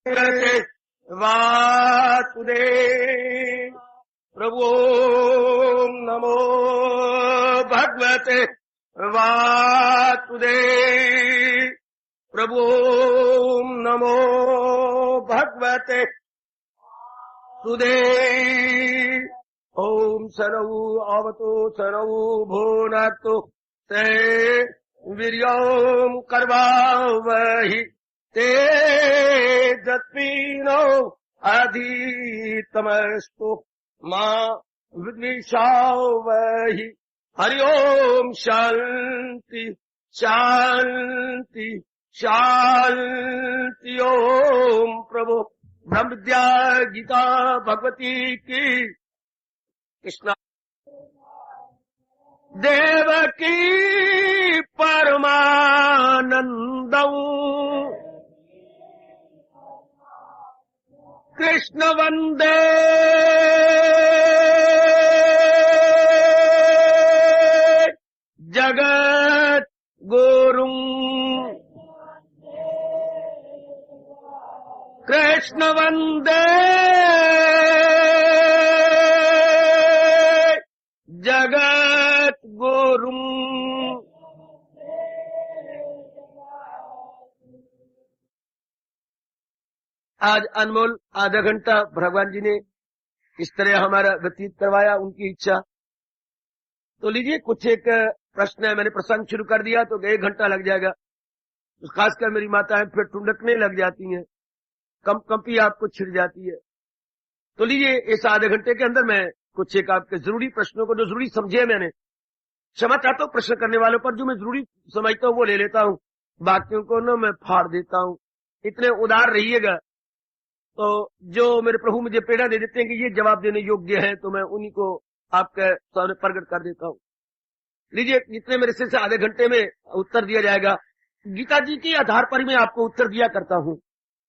वासुदेव प्रभु नमो भगवते वासुदेव प्रभु नमो भगवते सुदेव। ओम सर्व अवतो सर्व भुनक्तु ते वीर्यं कर्वावहि तेजस्विनो अधितमस्तु मा विद्विषावहि। हरि ओम शांति शांति शांति। ओम प्रभु ब्रह्म विद्या गीता भगवती की कृष्ण देवकी परमानंदं कृष्ण वंदे जगत गुरुं कृष्ण वंदे जगत गुरुं। आज अनमोल आधा घंटा भगवान जी ने इस तरह हमारा व्यतीत करवाया, उनकी इच्छा। तो लीजिए, कुछ एक प्रश्न है, मैंने प्रसंग शुरू कर दिया तो 1 घंटा लग जाएगा। खासकर मेरी माताएं फिर टुंडकने लग जाती हैं, कंपी आपको छिड़ जाती है। तो लीजिए, इस आधे घंटे के अंदर मैं कुछ एक आपके जरूरी प्रश्नों को, जो जरूरी समझे, मैंने क्षमा चाहता हूं प्रश्न करने वालों पर, जो मैं जरूरी समझता हूं वो ले लेता हूं, बाकियों को ना मैं फाड़ देता हूं। इतने उदार रहिएगा। तो जो मेरे प्रभु मुझे प्रेरणा दे देते हैं कि ये जवाब देने योग्य है, तो मैं उन्हीं को आपके सामने प्रकट कर देता हूं। लीजिए, जितने मेरे से आधे घंटे में उत्तर दिया जाएगा, गीता जी के आधार पर मैं आपको उत्तर दिया करता हूं।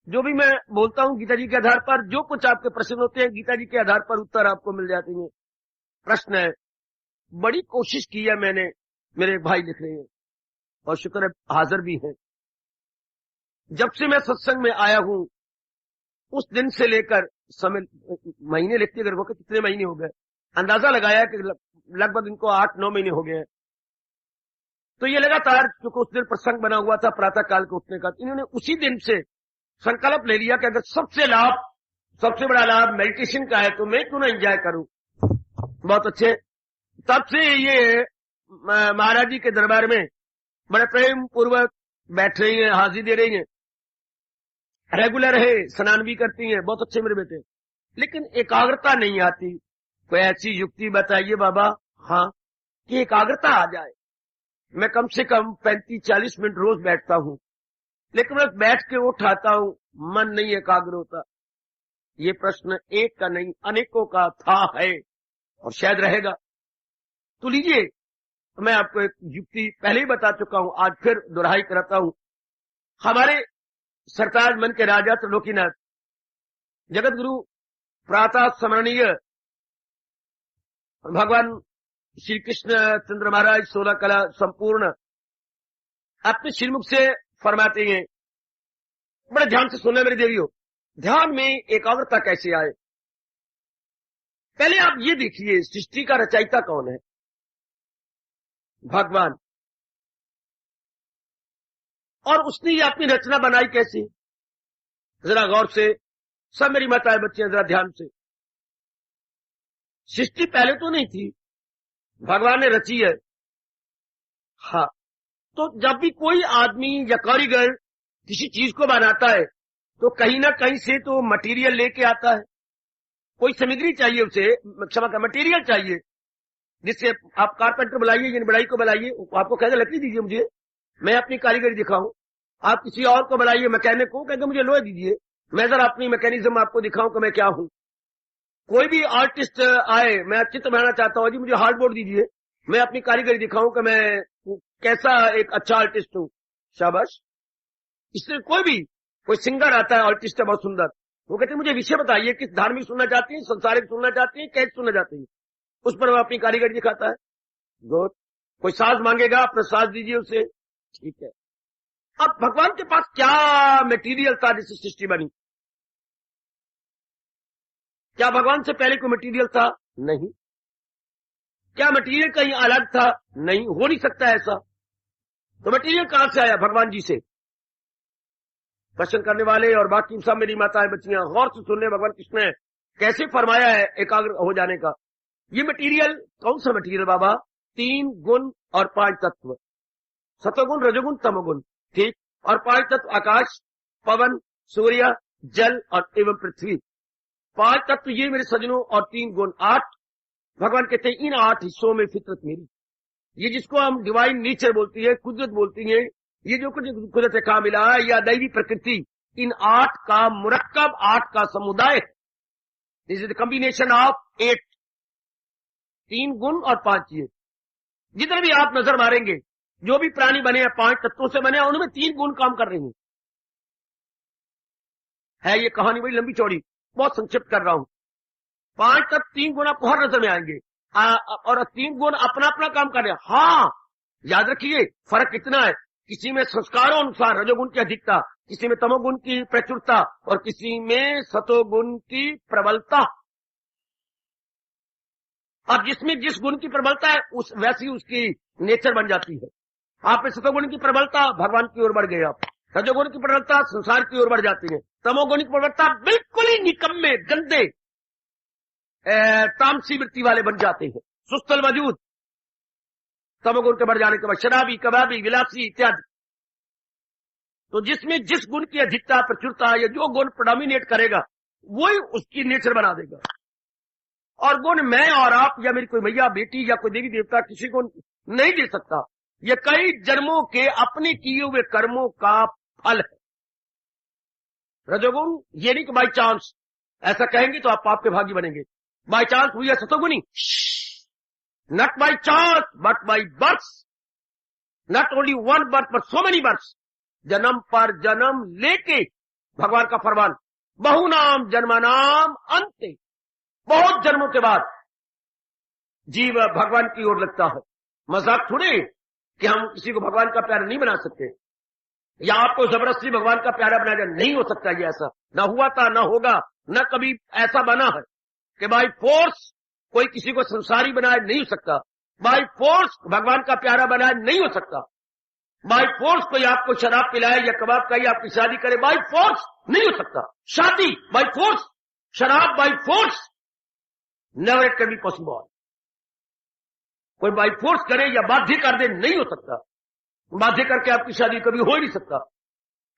जो भी मैं बोलता हूं गीता जी के आधार पर, जो कुछ आपके प्रश्न होते हैं गीता जी के आधार पर उत्तर आपको मिल जाते हैं। प्रश्न है, बड़ी कोशिश की है मैंने, मेरे भाई लिख रहे हैं और शुक्र है हाजिर भी हैं। जब से मैं सत्संग में आया हूं उस दिन से लेकर समय, महीने लिखते अगर वो कितने महीने हो गए, अंदाजा लगाया कि लगभग इनको 8-9 महीने हो गए हैं। तो ये लगातार, क्योंकि उस दिन प्रसंग बना हुआ था प्रातः काल को उठने का, इन्होंने उसी दिन से संकल्प ले लिया कि अगर सबसे बड़ा लाभ मेडिटेशन का है तो मैं क्यों ना एंजॉय करूं। बहुत अच्छे। तब से ये महाराज जी के दरबार में बड़े प्रेम पूर्वक बैठ रही हैं, हाजिरी दे रही हैं, रेगुलर है, स्नान भी करती हैं। बहुत अच्छे मेरे बेटे। लेकिन एकाग्रता नहीं आती। कोई ऐसी युक्ति बताइए बाबा, हाँ, कि एकाग्रता आ जाए। मैं कम से कम 35-40 मिनट रोज बैठता हूं, लेकिन मैं बैठ के उठाता हूं, मन नहीं एकाग्र होता। ये प्रश्न एक का नहीं, अनेकों का था, है और शायद रहेगा। तो लीजिए, मैं आपको एक युक्ति पहले ही बता चुका हूं, आज फिर दोहराई कराता हूं। हमारे सरताज मन के राजा त्रिलोकीनाथ, जगत गुरु प्रातः स्मरणीय भगवान श्री कृष्ण चंद्र महाराज 16 कला संपूर्ण अपने श्रीमुख से फरमाते हैं, बड़े ध्यान से सुनना मेरे देवियों, ध्यान में एकाग्रता कैसे आए। पहले आप ये देखिए, सृष्टि का रचयिता कौन है? भगवान। और उसने ये अपनी रचना बनाई कैसे? जरा गौर से, सब मेरी माताएं बच्चे जरा ध्यान से। सृष्टि पहले तो नहीं थी, भगवान ने रची है। हाँ, तो जब भी कोई आदमी या कारीगर किसी चीज को बनाता है तो कहीं ना कहीं से तो मटेरियल लेके आता है। कोई सामग्री चाहिए उसे, क्षमा का मटेरियल चाहिए, जिससे आप कारपेंटर बुलाइए या बढ़ाई को बुलाइए, आपको कहेगा लकड़ी दीजिए मुझे, मैं अपनी कारीगरी दिखाऊं। आप किसी और को बुलाइए, मैकेनिक को, कहेंगे मुझे लोहे दीजिए, मैं जरा अपनी मैकेनिज्म आपको दिखाऊं कि मैं क्या हूं। कोई भी आर्टिस्ट आए, मैं चित्र बनाना चाहता हूं, जी मुझे हार्डबोर्ड दीजिए, मैं अपनी कारीगरी दिखाऊं कि मैं कैसा एक अच्छा आर्टिस्ट हूं। शाबाश। इससे कोई सिंगर आता है, आर्टिस्ट है बहुत सुंदर, वो कहते हैं मुझे विषय बताइए, किस धार्मिक सुनना चाहती हैं, संसारिक सुनना चाहती हैं, कैसे सुनना चाहती हैं, उस पर वो अपनी कारीगरी दिखाता है। गुड। कोई साज मांगेगा, अपना साज दीजिए उसे, ठीक है। अब भगवान के पास क्या मटेरियल था जिससे सृष्टि बनी? क्या भगवान से पहले कोई मटीरियल था? नहीं। क्या मटीरियल कहीं अलग था? नहीं, हो नहीं सकता ऐसा। तो मटीरियल कहां से आया? भगवान जी से। प्रश्न करने वाले और बाकी सब मेरी माताएं बच्चियां गौर से सुन ले, भगवान कृष्ण ने कैसे फरमाया है एकाग्र हो जाने का। ये मटीरियल कौन सा मटीरियल बाबा? 3 गुण और 5 तत्व, सतोगुण, रजोगुण, तमोगुण, ठीक। और 5 तत्व आकाश, पवन, सूर्य, जल और एवं पृथ्वी। 5 तत्व ये मेरे सजनों, और 3 गुण, 8। भगवान कहते हैं इन 8 हिस्सों में फितरत मेरी, ये जिसको हम डिवाइन नेचर बोलती है, कुदरत बोलती है, ये जो कुछ कुदरत का मिला है या दैवी प्रकृति, इन 8 का मुरक्कब, 8 का समुदाय। This is the combination of 8, 3 गुण और 5 चीजें। जितने भी आप नजर मारेंगे, जो भी प्राणी बने हैं 5 तत्वों से बने हैं, उनमें 3 गुण काम कर रहे हैं। है ये कहानी बड़ी लंबी चौड़ी, बहुत संक्षिप्त कर रहा हूं। 5 तत्व 3 गुण आपको हर नजर में आएंगे, और 3 गुण अपना अपना काम कर रहे हैं। हाँ, याद रखिए फर्क इतना है, किसी में संस्कारों अनुसार रजोगुण की अधिकता, किसी में तमोगुण की प्रचुरता और किसी में सतोगुण की प्रबलता। अब जिसमें जिस गुण की प्रबलता है उस वैसी उसकी नेचर बन जाती है। आप में सतोगुण की प्रबलता, भगवान की ओर बढ़ गए आप। रजोगुण की प्रबलता संसार की ओर बढ़ जाती है। तमोगुण की प्रबलता बिल्कुल ही निकम्मे, गंदे, तामसी वृत्ति वाले बन जाते हैं, सुस्तल वजूद। तमोगुण के बढ़ जाने के बाद शराबी, कबाबी, विलासी इत्यादि। तो जिसमें जिस गुण की अधिकता, प्रचुरता या जो गुण प्रोडोमिनेट करेगा वही उसकी नेचर बना देगा। और गुण मैं और आप या मेरी कोई भैया बेटी या कोई देवी देवता किसी को नहीं दे सकता। ये कई जन्मों के अपने किए हुए कर्मों का फल है। रजोगुण ये नहीं कि बाई चांस ऐसा कहेंगे तो आप पाप के भागी बनेंगे। बाई चांस हुई है सतोगुणी, not by chance but by birth, not only 1 birth but so many birth. जन्म पर जन्म लेके भगवान का फरमान, बहुनाम जन्मानाम अंते, बहुत जन्मों के बाद जीव भगवान की ओर लगता है। मजाक थोड़े कि हम किसी को भगवान का प्यारा नहीं बना सकते, या आपको जबरदस्ती भगवान का प्यारा बनाया जाए, नहीं हो सकता। ये ऐसा ना हुआ था, ना होगा, न कभी ऐसा बना है कि बाई फोर्स कोई किसी को संसारी बनाए, नहीं हो सकता। बाई फोर्स भगवान का प्यारा बनाए, नहीं हो सकता। बाई फोर्स कोई आपको शराब पिलाए या कबाब खाइए, आपकी शादी करे, बाई फोर्स नहीं हो सकता। शादी बाई फोर्स, शराब by force, never it can be possible. कोई बाई फोर्स करे या बाध्य कर दे, नहीं हो सकता। बाध्य करके आपकी शादी कभी हो ही नहीं सकता।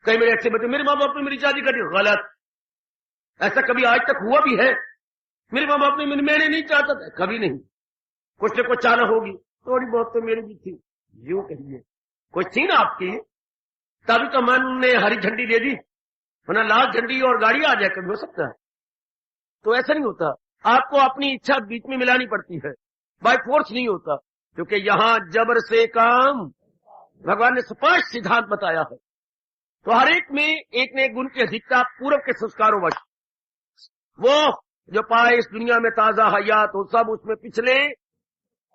कई मेरे अच्छे बच्चे, मेरे माँ बाप ने मेरी शादी कर दी, गलत। ऐसा कभी आज तक हुआ भी है? मेरे माँ बाप ने, मैंने नहीं चाहता था, कभी नहीं। कुछ न कुछ चाहना होगी, थोड़ी बहुत तो मेरी भी थी, यूं कहिए कुछ थी ना आपकी, तभी तो मन ने हरी झंडी दे दी, वरना लाल झंडी और गाड़ी आ जाए, कभी हो सकता है? तो ऐसा नहीं होता। आपको अपनी इच्छा बीच में मिलानी पड़ती है, बाय फोर्स नहीं होता। क्योंकि यहां जबर से काम भगवान ने स्पष्ट सिद्धांत बताया है। तो हर एक में एक न एक गुण की अधिकता पूर्व के संस्कारों वश, वो जो पाए इस दुनिया में ताजा हयात हो, सब उसमें पिछले।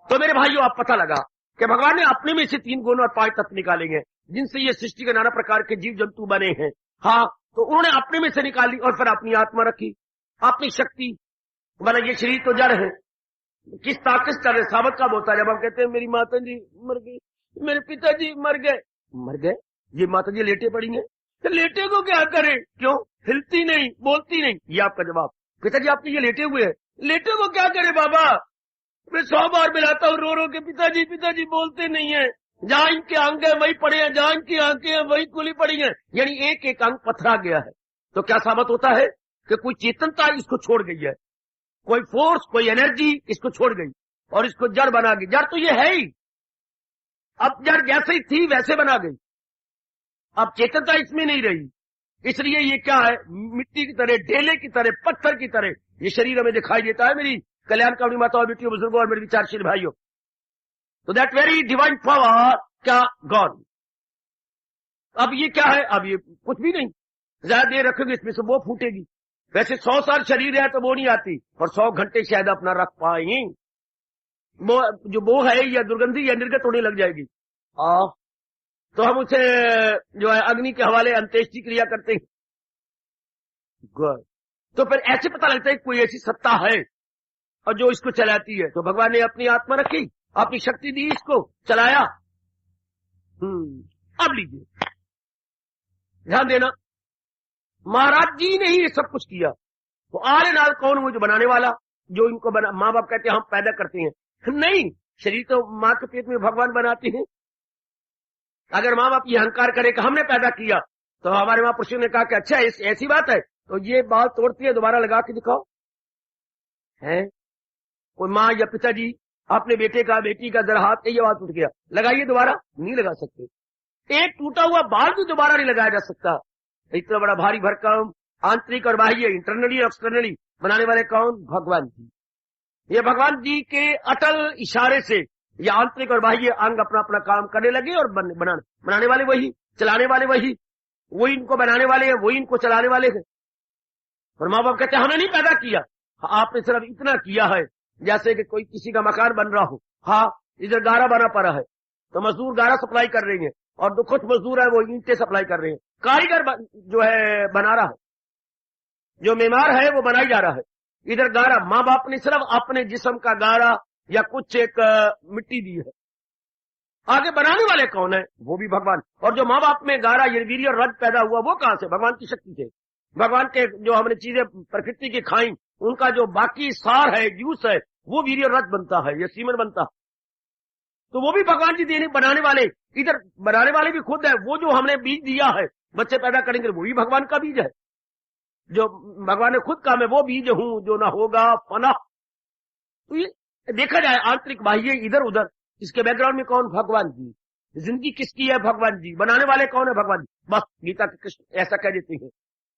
तो मेरे भाइयों, आप पता लगा कि भगवान ने अपने में से 3 गुण और 5 तत्व निकालेंगे, जिनसे ये सृष्टि के नाना प्रकार के जीव जंतु बने हैं। हाँ, तो उन्होंने अपने में से निकाली और फिर अपनी आत्मा रखी, अपनी शक्ति। बोला ये शरीर तो जड़ है, किस ताकत से चल साबत का बोलता है। जब हम कहते हैं मेरी माता जी मर गई, मेरे पिताजी मर गए, मर गए, ये माता जी लेटे पड़ी हैं, तो लेटे को क्या करे? क्यों? हिलती नहीं, बोलती नहीं, ये आपका जवाब। पिताजी आपके ये लेटे हुए हैं, लेटे को क्या करे बाबा? मैं 100 बार मिलाता हूँ रो रो के, पिताजी पिताजी बोलते नहीं है। जहां इनके अंग है वही पड़े हैं, जहां इनकी आंखें हैं वही खुली पड़ी हैं, यानी एक एक अंग पथरा गया है। तो क्या साबित होता है कि कोई चेतनता इसको छोड़ गई है, कोई फोर्स, कोई एनर्जी इसको छोड़ गई और इसको जड़ बना गई। जड़ तो ये है ही, अब जड़ जैसे ही थी वैसे बना गई, अब चेतनता इसमें नहीं रही। इसलिए ये क्या है, मिट्टी की तरह, ढेले की तरह, पत्थर की तरह ये शरीर हमें दिखाई देता है। मेरी कल्याणकारी माताओं, बेटियों, बुजुर्गों और मेरे विचारशील भाइयों, तो दैट वेरी डिवाइन पावर क्या गॉड। अब ये क्या है? अब ये कुछ भी नहीं, ज्यादा देर रखोगे इसमें से वो फूटेगी। वैसे 100 साल शरीर है तो वो नहीं आती, और 100 घंटे शायद अपना रख पाएंगे। वो जो वो है या दुर्गंधी या निर्गत होने लग जाएगी। तो हम उसे जो है अग्नि के हवाले अंत्येष्टि क्रिया करते हैं। गुड। तो फिर ऐसे पता लगता है कि कोई ऐसी सत्ता है और जो इसको चलाती है। तो भगवान ने अपनी आत्मा रखी, अपनी शक्ति दी, इसको चलाया। अब लीजिए ध्यान देना, महाराज जी ने ही ये सब कुछ किया। तो आले नाल कौन वो जो बनाने वाला, जो इनको बना, माँ बाप कहते हैं हम पैदा करते हैं, नहीं, शरीर तो माँ के पेट में भगवान बनाते हैं। अगर माँ बाप ये अहंकार करे कि हमने पैदा किया, तो हमारे महापुरुषों ने कहा कि अच्छा ऐसी बात है, तो ये बाल तोड़ती है, दोबारा लगा के दिखाओ। है कोई माँ या पिताजी अपने बेटे का बेटी का जरा हाथ ये बाल टूट गया, लगाइए दोबारा, नहीं लगा सकते। एक टूटा हुआ बाल भी दोबारा नहीं लगाया जा सकता। इतना बड़ा भारी भरकम आंतरिक और बाह्य, इंटरनली और एक्सटर्नली बनाने वाले कौन? भगवान जी। ये भगवान जी के अटल इशारे से ये आंतरिक और बाह्य अंग अपना अपना काम करने लगे और बनाने वाले वही, चलाने वाले वही इनको बनाने वाले हैं, वही इनको चलाने वाले हैं। और माँ बाप कहते हैं हमने नहीं पैदा किया, आपने सिर्फ इतना किया है जैसे कि कोई किसी का मकान बन रहा हो, हाँ इधर गारा बना पड़ा है तो मजदूर गारा सप्लाई कर रहे हैं, और जो कुछ मजदूर है वो ईंटें सप्लाई कर रहे हैं। कारीगर जो है बना रहा है, जो मेमार है वो बनाई जा रहा है। इधर गारा माँ बाप ने सिर्फ अपने जिस्म का गारा या कुछ एक मिट्टी दी है। आगे बनाने वाले कौन है? वो भी भगवान। और जो माँ बाप में गारा वीर्य और रज पैदा हुआ वो कहां से? भगवान की शक्ति से। भगवान के जो हमने चीजें प्रकृति की खाई, उनका जो बाकी सार है, जूस है, वो वीर्य और रज बनता है, ये सीमेंट बनता है। तो वो भी भगवान जी देने बनाने वाले। इधर बनाने वाले भी खुद है, वो जो हमने बीज दिया है बच्चे पैदा करेंगे वो भी भगवान का बीज है, जो भगवान ने खुद कहा मैं वो बीज हूं जो ना होगा फना। तो ये देखा जाए आंतरिक बाह्य इधर उधर, इसके बैकग्राउंड में कौन? भगवान जी। जिंदगी किसकी है? भगवान जी। बनाने वाले कौन है? भगवान जी। बस गीता के कृष्ण ऐसा कह देते हैं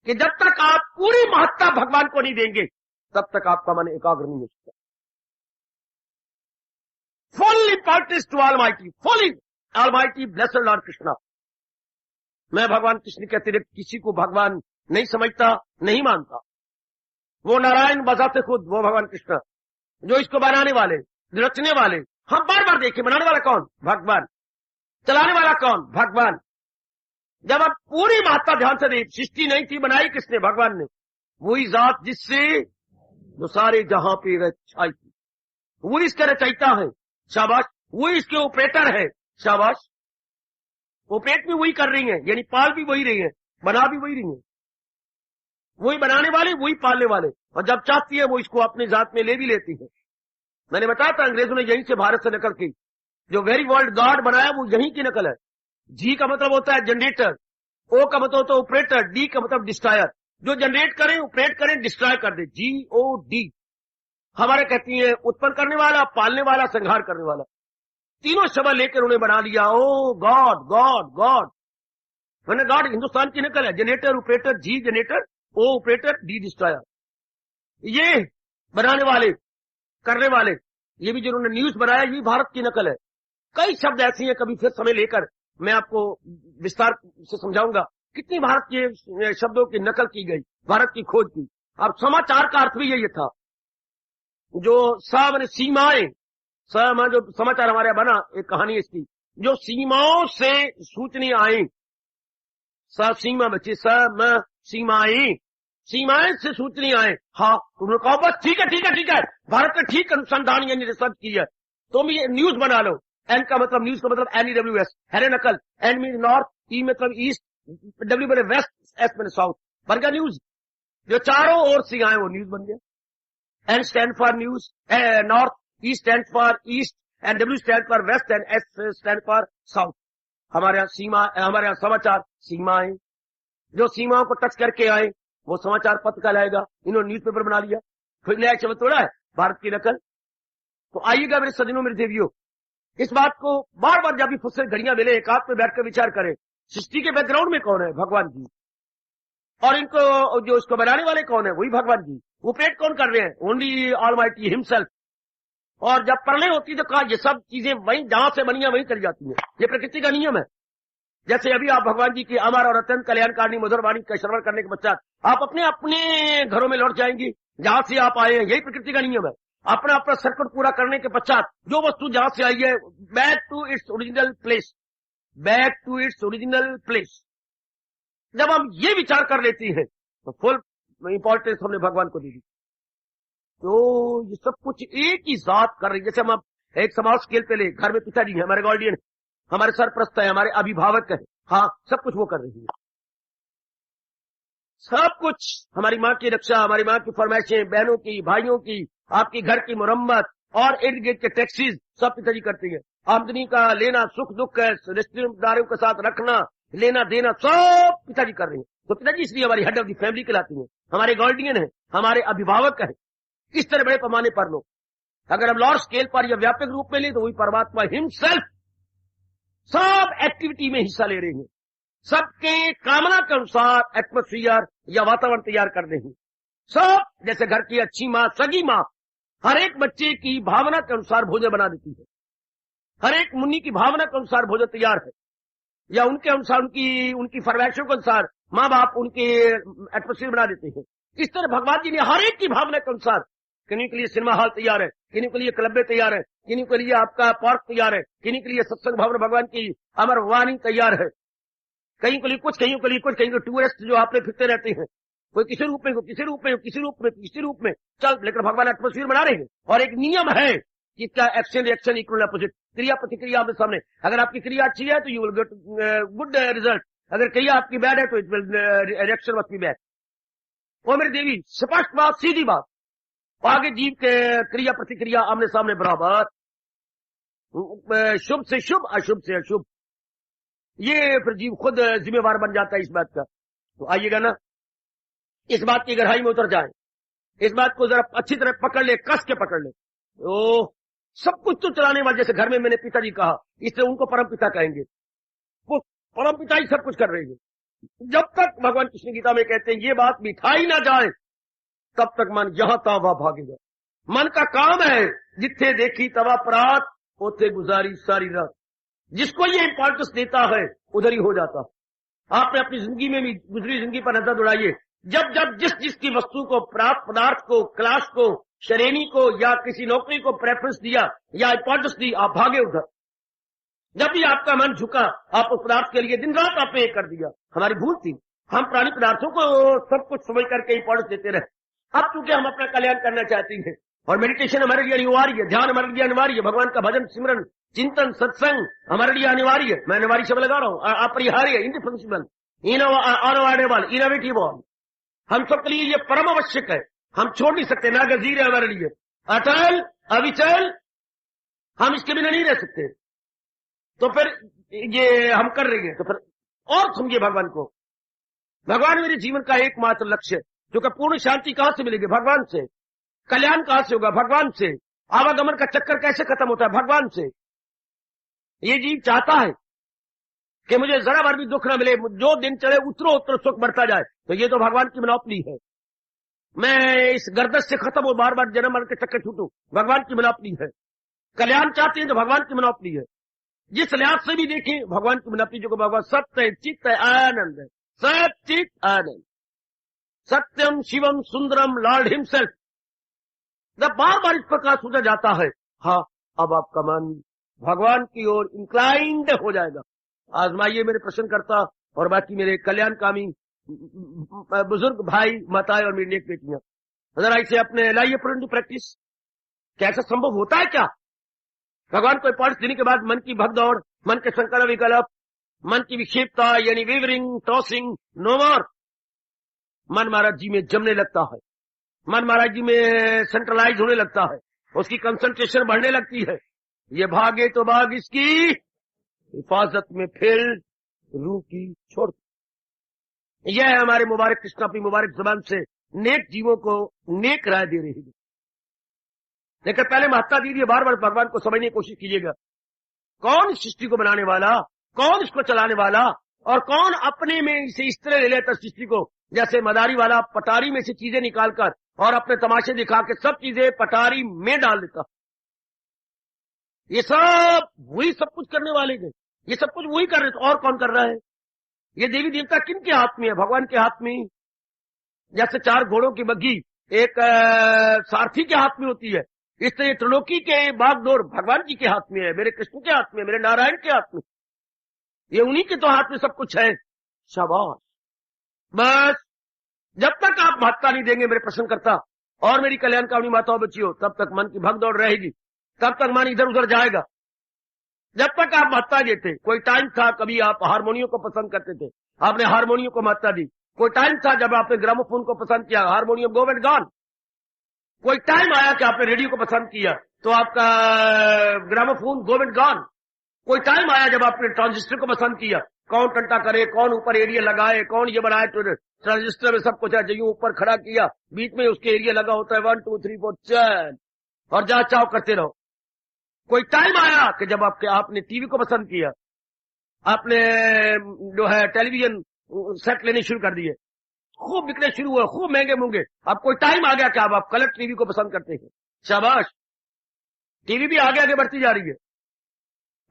कि जब तक आप पूरी महत्ता भगवान को नहीं देंगे तब तक आपका मन एकाग्र नहीं हो सकता। Full importance to almighty, full almighty blessed Lord Krishna. मैं भगवान कृष्ण के अतिरिक्त किसी को भगवान नहीं समझता, नहीं मानता। वो नारायण बजाते खुद, वो भगवान कृष्ण जो इसको बनाने वाले, रचने वाले। हम बार बार देखें बनाने वाला कौन? भगवान। चलाने वाला कौन? भगवान। जब आप पूरी महत्ता ध्यान से देख, सृष्टि नहीं थी, बनाई किसने? भगवान ने। वही जात जिससे जो सारे जहां पे रचाई थी, वो इसका रचयिता है, शाबाश। वो इसके ऑपरेटर है, शाबाश। ऑपरेट भी वही कर रही है, यानी पाल भी वही रही है, बना भी वही रही है। वही बनाने वाले, वही पालने वाले। और जब चाहती है वो इसको अपने जात में ले भी लेती है। मैंने बताया था अंग्रेजों ने यहीं से भारत से नकल की। जो वेरी वर्ल्ड गॉड बनाया वो यहीं की नकल है। जी का मतलब होता है जनरेटर, ओ का मतलब होता है ऑपरेटर, डी का मतलब डिस्ट्रॉयर। जो जनरेट करें, ऑपरेट करें, डिस्ट्रॉय कर दे, GOD। हमारे कहती है उत्पन्न करने वाला, पालने वाला, संहार करने वाला। तीनों शब्द लेकर उन्हें बना लिया। O God God God. मैंने गॉड हिंदुस्तान की नकल है। Generator, operator, G generator, O operator, D destroyer. ये बनाने वाले, करने वाले, ये भी जिन्होंने न्यूज बनाया, ये भारत की नकल है। कई शब्द ऐसे हैं, कभी फिर समय लेकर मैं आपको विस्तार से समझाऊंगा कितनी भारत के शब्दों की नकल की गई, भारत की खोज की। अब समाचार का अर्थ भी यही था, जो मैंने सीमाएं, जो समाचार हमारे बना, एक कहानी इसकी, जो सीमाओं से सूचने आई, सीमा बच्चे, सीमाएं, सीमाएं से सूचने आए। हाँ, उन्होंने कहा बस ठीक है ठीक है ठीक है, भारत ने ठीक अनुसंधान यानी रिसर्च की है, तुम ये न्यूज बना लो। एन का मतलब, न्यूज का मतलब NEWS, है नकल। एन मीन नॉर्थ, ई मतलब ईस्ट, W मैंने वेस्ट, S मैंने साउथ, बन गया न्यूज। जो चारों ओर से आए वो न्यूज बन गया। N stand for news, north, E stand for east, and W stand for west, and S stand for south. हमारे यहाँ सीमा, हमारे यहाँ समाचार सीमाएं, जो सीमाओं को टच करके आए वो समाचार पत्र कहलाएगा। इन्होंने न्यूज़पेपर बना लिया, फिर नया शब्द तोड़ा है, भारत की नकल। तो आइएगा मेरे सज्जनों, मेरे देवियों, इस बात को बार बार जब भी फुर्सत घड़ियां मिले, एकांत में बैठकर विचार करें। सृष्टि के बैकग्राउंड में कौन है? भगवान जी। और इनको जो इसको बनाने वाले कौन है? वही भगवान जी। ऑपरेट कौन कर रहे हैं? Only almighty himself. और जब प्रलय होती तो कहा ये सब चीजें वहीं जहां से बनी है वहीं चली जाती है, ये प्रकृति का नियम है। जैसे अभी आप भगवान जी की अमर और अत्यंत कल्याणकारिणी मधुर वाणी का श्रवण करने के पश्चात आप अपने अपने घरों में लौट जाएंगे जहां से आप आए हैं, यही प्रकृति का नियम है। अपना अपना सर्किट पूरा करने के पश्चात जो वस्तु जहां से आई है, back to its original place, back to its original place. जब हम ये विचार कर लेती हैं तो फुल इंपॉर्टेंस हमने भगवान को दी। तो ये सब कुछ एक ही साथ कर रही है। जैसे हम एक समाज स्केल पे ले, घर में पिताजी है, हमारे गार्डियन है, हमारे सरप्रस्त है, हमारे अभिभावक है, हाँ सब कुछ वो कर रही है। सब कुछ, हमारी माँ की रक्षा, हमारी माँ की फरमाइशें, बहनों की, भाइयों की, आपकी घर की मुरम्मत और इर्द गिर्द के टैक्सीज सब पिताजी करते हैं। आमदनी का लेना, सुख दुख है, रिश्तेदारों के साथ रखना, लेना देना सब पिताजी कर रहे हैं। तो पिताजी इसलिए हमारी हेड ऑफ द फैमिली कहलाती है, हमारे गार्डियन है, हमारे अभिभावक है। इस तरह बड़े पैमाने पर लो, अगर हम लार्ज स्केल पर या व्यापक रूप में ले तो वही परमात्मा हिमसेल्फ सब एक्टिविटी में हिस्सा ले रहे हैं। सबके कामना के अनुसार एटमोस्फियर या वातावरण तैयार कर रहे हैं। सब जैसे घर की अच्छी माँ, सगी माँ हर एक बच्चे की भावना के अनुसार भोजन बना देती है, हर एक मुन्नी की भावना के अनुसार भोजन तैयार है, या उनके अनुसार उनकी फरमाइशों के अनुसार माँ बाप उनके एटमोस्फियर बना देते हैं। इस तरह भगवान जी ने हर एक की भावना के अनुसार, किन्हीं के लिए सिनेमा हॉल तैयार है, किन्हीं के लिए क्लबें तैयार है, किन्हीं के लिए आपका पार्क तैयार है, किन्हीं के लिए सत्संग भवन भगवान की अमर वाणी तैयार है, कहीं के लिए कुछ, कहीं के लिए कुछ, कहीं के टूरिस्ट जो आपने फिरते रहते हैं, कोई किसी रूप में, किसी रूप में, किसी रूप में, किसी रूप में चल, लेकिन भगवान एटमोस्फियर बना रहे हैं। और एक नियम है कि इसका एक्शन रिएक्शन इक्वल अपोजिट, क्रिया प्रतिक्रिया आपके सामने। अगर आपकी क्रिया अच्छी है तो you will get good result, अगर क्रिया आपकी बैड है तो it will reaction must be bad. वो मेरी देवी स्पष्ट बात, सीधी बात, आगे जीव के क्रिया प्रतिक्रिया आमने सामने बराबर, शुभ से शुभ, अशुभ से अशुभ, ये फिर जीव खुद जिम्मेवार बन जाता है इस बात का। तो आइएगा ना, इस बात की गहराई में उतर जाए, इस बात को जरा अच्छी तरह पकड़ ले, कस के पकड़ ले। तो सब कुछ तो चलाने वाले, जैसे घर में मैंने पिताजी कहा, इससे उनको परम पिता कहेंगे, वो परम पिता ही सब कुछ कर रहे हैं। जब तक भगवान कृष्ण गीता में कहते हैं ये बात मिठाई ना जाए, तब तक मन यहां ता वहां भागेगा। मन का काम है जिथे देखी तवा परात, उथे गुजारी सारी रात। जिसको ये इंपॉर्टेंस देता है उधर ही हो जाता। आपने अपनी जिंदगी में भी गुजरी जिंदगी पर नजर दौड़ाइए, जब जब जिस की वस्तु को, प्राप्त पदार्थ को, क्लास को, श्रेणी को या किसी नौकरी को प्रेफरेंस दिया या इंपॉर्टेंस दी, आप भागे उधर। जब भी आपका मन झुका, आप उस पदार्थ के लिए दिन रात आपने कर दिया। हमारी भूल थी, हम प्राणी पदार्थों को सब कुछ समझ करके इंपॉर्टेंस देते रहे। अब चूंकि हम अपना कल्याण करना चाहते हैं और मेडिटेशन हमारे लिए अनिवार्य है, ध्यान हमारे लिए अनिवार्य है, भगवान का भजन सिमरन चिंतन सत्संग हमारे लिए अनिवार्य है। मैं अनिवार्य शब्द लगा रहा हूं, अपरिहार्य, इंडिस्पेंसिबल, अनअवॉइडेबल, इनोवेटिव, हम सबके लिए ये परम आवश्यक है। हम छोड़ नहीं सकते, नागजीर है हमारे लिए, अटल अविचल, हम इसके बिना नहीं रह सकते। तो फिर ये हम कर रही है, तो फिर और समझिए भगवान को। भगवान मेरे जीवन का एकमात्र लक्ष्य है, जो कि पूर्ण शांति कहां से मिलेगी? भगवान से। कल्याण कहां से होगा? भगवान से। आवागमन का चक्कर कैसे खत्म होता है? भगवान से। ये जीव चाहता है कि मुझे जरा भर भी दुख न मिले, जो दिन चढ़े उतरो उतर सुख बढ़ता जाए, तो ये तो भगवान की मोनोपोली है। मैं इस गर्दश से खत्म हो, बार बार जन्म मरण के चक्कर छूटू, भगवान की मोनोपोली है। कल्याण चाहते हैं तो भगवान की मोनोपोली है। जिस लिहाज से भी देखें भगवान की मोनोपोली, जो भगवान सत्य है, चित्त है, आनंद है, सत्य चित्त आनंद, सत्यम शिवम सुंदरम लॉर्ड हिमसेल्फ। जब बार बार इस प्रकार सोचा जाता है, हाँ अब आपका मन भगवान की ओर इंक्लाइंड हो जाएगा। आजमाइए मेरे प्रश्नकर्ता और बाकी मेरे कल्याणकामी बुजुर्ग भाई माताएं और मेरी नेक बेटियां, जरा इसे अपने लाइए पुरंडी प्रैक्टिस। क्या ऐसा संभव होता है क्या? भगवान को इंपॉर्टेंस देने के बाद मन की भगदौड़, मन के संकल्प विकल्प, मन की विक्षेपता यानी वेवरिंग, टॉसिंग, नो मोर। मन महाराज जी में जमने लगता है, मन महाराज जी में सेंट्रलाइज होने लगता है, उसकी कंसंट्रेशन बढ़ने लगती है। ये भागे तो भाग इसकी हिफाजत में फिर रूह की छोड़। यह है हमारे मुबारक कृष्ण अपनी मुबारक जुबान से नेक जीवों को नेक राय दे रही है। लेकिन पहले महत्ता दीजिए, बार बार भगवान को समझने की कोशिश कीजिएगा। कौन सृष्टि को बनाने वाला, कौन इसको चलाने वाला, और कौन अपने में इसे इस तरह ले लेता सृष्टि को, जैसे मदारी वाला पटारी में से चीजें निकालकर और अपने तमाशे दिखा के सब चीजें पटारी में डाल देता। ये सब वही सब कुछ करने वाले हैं, ये सब कुछ वही कर रहे, तो और कौन कर रहा है? ये देवी देवता किन के हाथ में है? भगवान के हाथ में। जैसे 4 घोड़ों की बग्घी एक सारथी के हाथ में होती है, इस तरह त्रिलोकी के बागडोर भगवान जी के हाथ में है, मेरे कृष्ण के हाथ में, मेरे नारायण के हाथ में। ये उन्हीं के तो हाथ में सब कुछ है। शाबाश। बस जब तक आप महत्ता नहीं देंगे मेरे प्रश्नकर्ता और मेरी कल्याणकामनी माताओं बच्चियों, तब तक मन की भगदौड़ रहेगी, तब तक मन इधर उधर जाएगा। जब तक आप महत्ता देते, कोई टाइम था कभी आप हारमोनियम को पसंद करते थे, आपने हारमोनियम को महत्ता दी। कोई टाइम था जब आपने ग्रामोफोन को पसंद किया, हारमोनियम गो एंड गॉन। कोई टाइम आया कि आपने रेडियो को पसंद किया तो आपका ग्रामोफोन गो एंड गॉन। कोई टाइम आया जब आपने ट्रांजिस्टर को पसंद किया, कौन टंटा करे, कौन ऊपर एरिया लगाए, कौन ये बनाए, तो ट्रांजिस्टर में सब कुछ है, जो ऊपर खड़ा किया बीच में उसके एरिया लगा होता है 1 2 3 4 चैन, और जहां चाहो करते रहो। कोई टाइम आया कि जब आपने टीवी को पसंद किया, आपने जो है टेलीविजन सेट लेने शुरू कर दिए, खूब बिकने शुरू हुए, खूब महंगे मूंगे। अब कोई टाइम आ गया कि आप कलर टीवी को पसंद करते हैं, शाबाश, टीवी भी आगे आगे बढ़ती जा रही है।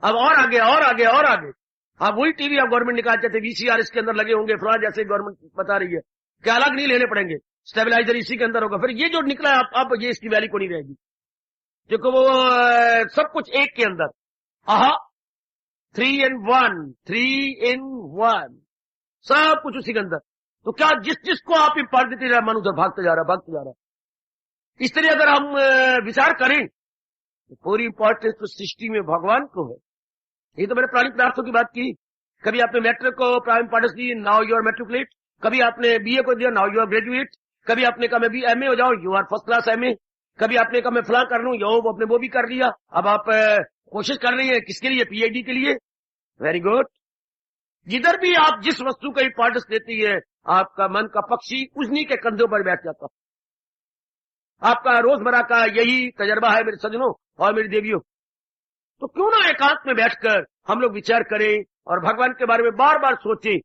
अब और आगे और आगे और आगे, अब वही टीवी आप गवर्नमेंट निकालते थे, वीसीआर इसके अंदर लगे होंगे, फला जैसे गवर्नमेंट बता रही है कि अलग नहीं लेने पड़ेंगे, स्टेबलाइजर इसी के अंदर होगा। फिर ये जो निकला है अब ये इसकी वैल्यू को नहीं रहेगी, क्योंकि वो सब कुछ एक के अंदर, आहा 3 in 1 सब कुछ उसी के अंदर। तो क्या जिसको आप इंपॉर्टेंस देते रहे, मन उधर भागते जा रहा। इस तरह अगर हम विचार करें तो पूरी इंपॉर्टेंस तो सृष्टि में भगवान को है। ये तो मैंने प्राणी पदार्थों की बात की। कभी आपने मैट्रिक को प्राइम इंपॉर्टेंस दी, नाउ यू आर मैट्रिकुलेट। कभी आपने बीए को दिया, नाउ यू आर ग्रेजुएट। कभी आपने कहा मैं भी एमए हो जाऊं, you are first class MA. कभी आपने कहा मैं फलां कर लूं, यो आपने वो भी कर लिया। अब आप कोशिश कर रही है किसके लिए, पीएचडी के लिए। Very good. जिधर भी आप जिस वस्तु को इंपॉर्टेंस देती है, आपका मन का पक्षी उन्हीं के कंधों पर बैठ जाता। आपका रोजमर्रा का यही तजर्बा है मेरे सज्जनों और मेरी देवियों। तो क्यों ना एकांत में बैठकर हम लोग विचार करें और भगवान के बारे में बार बार सोचें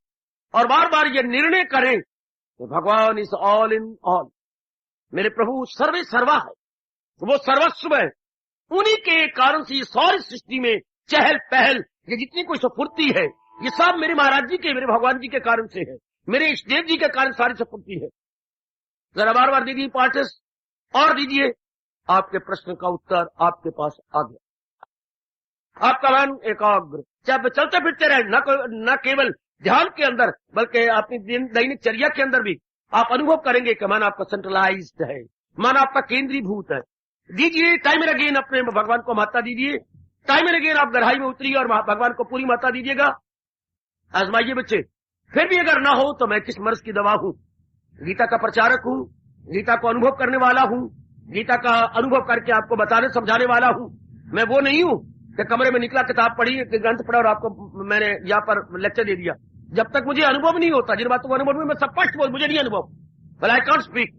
और बार बार ये निर्णय करें कि भगवान इज ऑल इन ऑल। मेरे प्रभु सर्वे सर्वा है, वो सर्वस्व है। उन्हीं के कारण से ये सारी सृष्टि में चहल पहल, ये जितनी कोई स्फूर्ति है, ये सब मेरे महाराज जी के, मेरे भगवान जी के कारण से है, मेरे इष्टदेव जी के कारण सारी स्फूर्ति है। जरा बार बार दीजिए पार्टिस और दीजिए, आपके प्रश्न का उत्तर आपके पास आ गया। आपका मन एकाग्र, चाहे चलते फिरते रहे, न केवल ध्यान के अंदर बल्कि अपनी दैनिक चर्या के अंदर भी आप अनुभव करेंगे कि मन आपका सेंट्रलाइज्ड है, मन आपका केंद्रीभूत है। दीजिए टाइम एंड अगेन, अपने भगवान को महत्ता दीजिए। टाइम एंड अगेन आप गहराई में उतरिए और भगवान को पूरी महत्ता दीजिएगा। आजमाइए बच्चे। फिर भी अगर ना हो तो मैं किस मर्ज की दवा हूं? गीता का प्रचारक हूं, गीता को अनुभव करने वाला हूं, गीता का अनुभव करके आपको बताने समझाने वाला हूं। मैं वो नहीं हूं कि कमरे में निकला, किताब पढ़ी, ग्रंथ पढ़ा और आपको मैंने यहाँ पर लेक्चर दे दिया। जब तक मुझे अनुभव नहीं होता, जिन बातों को अनुभव में मैं स्पष्ट बोल, मुझे नहीं अनुभव, बट आई कांट स्पीक।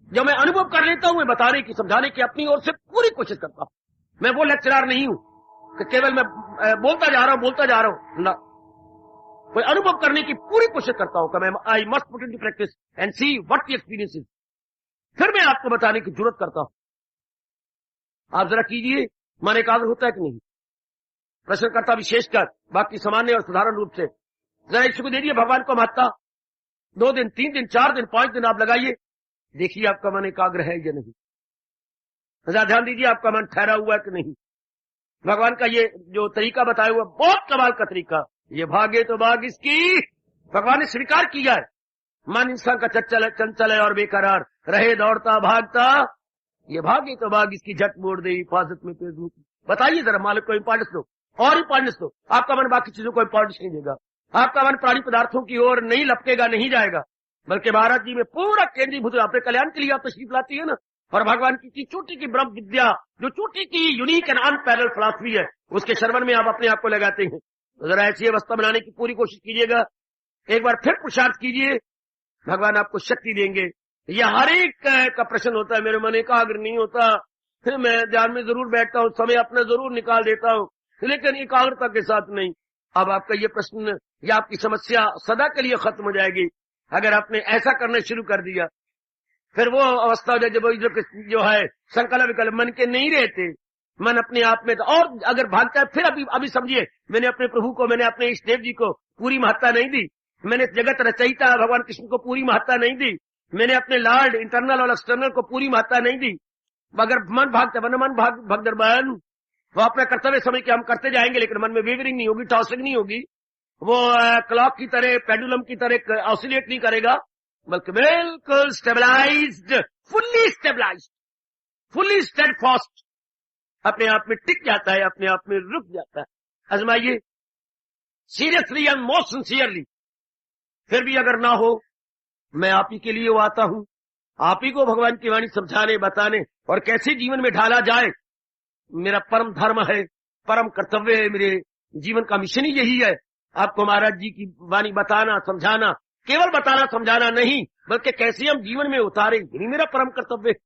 जब मैं अनुभव कर लेता हूं, मैं बताने की समझाने की अपनी ओर से पूरी कोशिश करता हूं। मैं वो लेक्चरार नहीं हूं कि केवल मैं बोलता जा रहा हूं ना, कोई अनुभव करने की पूरी कोशिश करता हूं कि मैं I must put in to practice and see what the experience is. फिर मैं आपको बताने की जरूरत करता हूं। आप जरा कीजिए, मन एकाग्र होता है कि नहीं? प्रश्नकर्ता विशेषकर, बाकी सामान्य और साधारण रूप से जरा इसको दे दिए भगवान को महत्ता। 2 दिन, 3 दिन, 4 दिन, 5 दिन आप लगाइए, देखिए आपका मन एकाग्र है या नहीं। जरा ध्यान दीजिए आपका मन ठहरा हुआ है कि नहीं। भगवान का ये जो तरीका बताया हुआ बहुत कमाल का तरीका। ये भागे तो भाग इसकी, भगवान ने स्वीकार किया है। मन इंसान का चंचल है और बेकरार, रहे दौड़ता भागता, ये भागे तो भाग इसकी, झट मोड़ दे हिफाजत में पेड़ रूप। बताइए जरा, मालिक को इंपॉर्टेंस दो और इंपॉर्टेंस दो। आपका मन बाकी चीजों को इंपॉर्टेंस नहीं देगा, आपका मन प्राणी पदार्थों की ओर नहीं लपकेगा, नहीं जाएगा, बल्कि महाराज जी में पूरा केंद्रीभूत। अपने कल्याण के लिए आप तशरीफ लाती है ना, और भगवान की चोटी की ब्रह्म विद्या, जो चोटी की यूनिक एंड अनपैरेलल फिलॉसफी है, उसके शरवण में आप अपने आप को लगाते हैं। तो जरा ऐसी अवस्था बनाने की पूरी कोशिश कीजिएगा। एक बार फिर पुरुषार्थ कीजिए, भगवान आपको शक्ति देंगे। यह हर एक का प्रश्न होता है, मेरे मन एकाग्र नहीं होता, फिर मैं ध्यान में जरूर बैठता हूं, समय अपना जरूर निकाल देता हूं, लेकिन एकाग्रता के साथ नहीं। अब आपका ये प्रश्न या आपकी समस्या सदा के लिए खत्म हो जाएगी अगर आपने ऐसा करना शुरू कर दिया। फिर वो अवस्था हो जाए जब जो है संकल्प विकल्प मन के नहीं रहते, मन अपने आप में। और अगर भागता है, फिर अभी समझिए, मैंने अपने प्रभु को, मैंने अपने इष्ट देव जी को पूरी महत्ता नहीं दी, मैंने जगत रचयिता भगवान कृष्ण को पूरी महत्ता नहीं दी, मैंने अपने लॉर्ड इंटरनल और एक्सटर्नल को पूरी महत्ता नहीं दी। अगर मन भागता, मन भगदरबन, वो अपना कर्तव्य समय के हम करते जाएंगे, लेकिन मन में वेवरिंग नहीं होगी, टॉसिंग नहीं होगी, वो क्लॉक की तरह, पेंडुलम की तरह ऑसिलेट नहीं करेगा, बल्कि बिल्कुल स्टेबलाइज्ड, फुल्ली स्टेडफास्ट, अपने आप में टिक जाता है, अपने आप में रुक जाता है। आजमाइए सीरियसली एंड मोस्ट सिंसियरली। फिर भी अगर ना हो, मैं आप ही के लिए वो आता हूं, आप ही को भगवान की वाणी समझाने, बताने और कैसे जीवन में ढाला जाए मेरा परम धर्म है, परम कर्तव्य है, मेरे जीवन का मिशन ही यही है। आपको महाराज जी की वाणी बताना, समझाना, केवल बताना समझाना नहीं, बल्कि कैसे हम जीवन में उतारे, यही मेरा परम कर्तव्य है।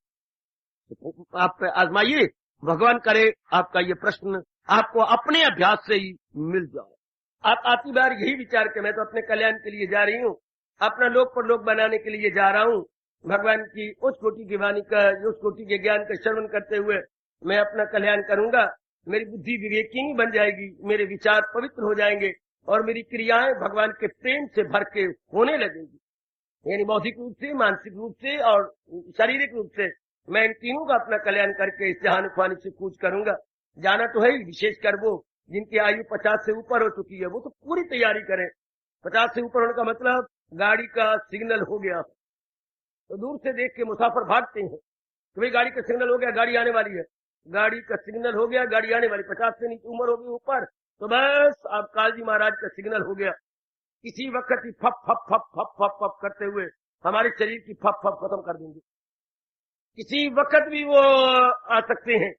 आप आजमाइए, भगवान करे आपका ये प्रश्न आपको अपने अभ्यास से ही मिल जाए। आप आती बार यही विचार के मैं तो अपने कल्याण के लिए जा रही हूँ, अपना लोक पर लोक बनाने के लिए जा रहा हूँ, भगवान की उस कोटि की वाणी का, उस कोटि के ज्ञान का श्रवण करते हुए मैं अपना कल्याण करूंगा, मेरी बुद्धि विवेकिनी बन जाएगी, मेरे विचार पवित्र हो जाएंगे और मेरी क्रियाएं भगवान के प्रेम से भर के होने लगेंगी। यानी बौद्धिक रूप से, मानसिक रूप से और शारीरिक रूप से मैं इन तीनों का अपना कल्याण करके इस जहान खुआनी से कूच करूंगा। जाना तो है ही, विशेषकर वो जिनकी आयु 50 से ऊपर हो चुकी है, वो तो पूरी तैयारी करें। 50 से ऊपर होने का मतलब गाड़ी का सिग्नल हो गया तो दूर से देख के मुसाफिर भागते हैं कि भाई गाड़ी का सिग्नल हो गया, गाड़ी आने वाली है। गाड़ी का सिग्नल हो गया, गाड़ी आने वाली, 50 से नीचे उम्र होगी ऊपर तो बस आप कालजी महाराज का सिग्नल हो गया। किसी वक्त ही फप फप फप फप फप फप करते हुए हमारे शरीर की फप फप खत्म कर देंगे। किसी वक्त भी वो आ सकते हैं।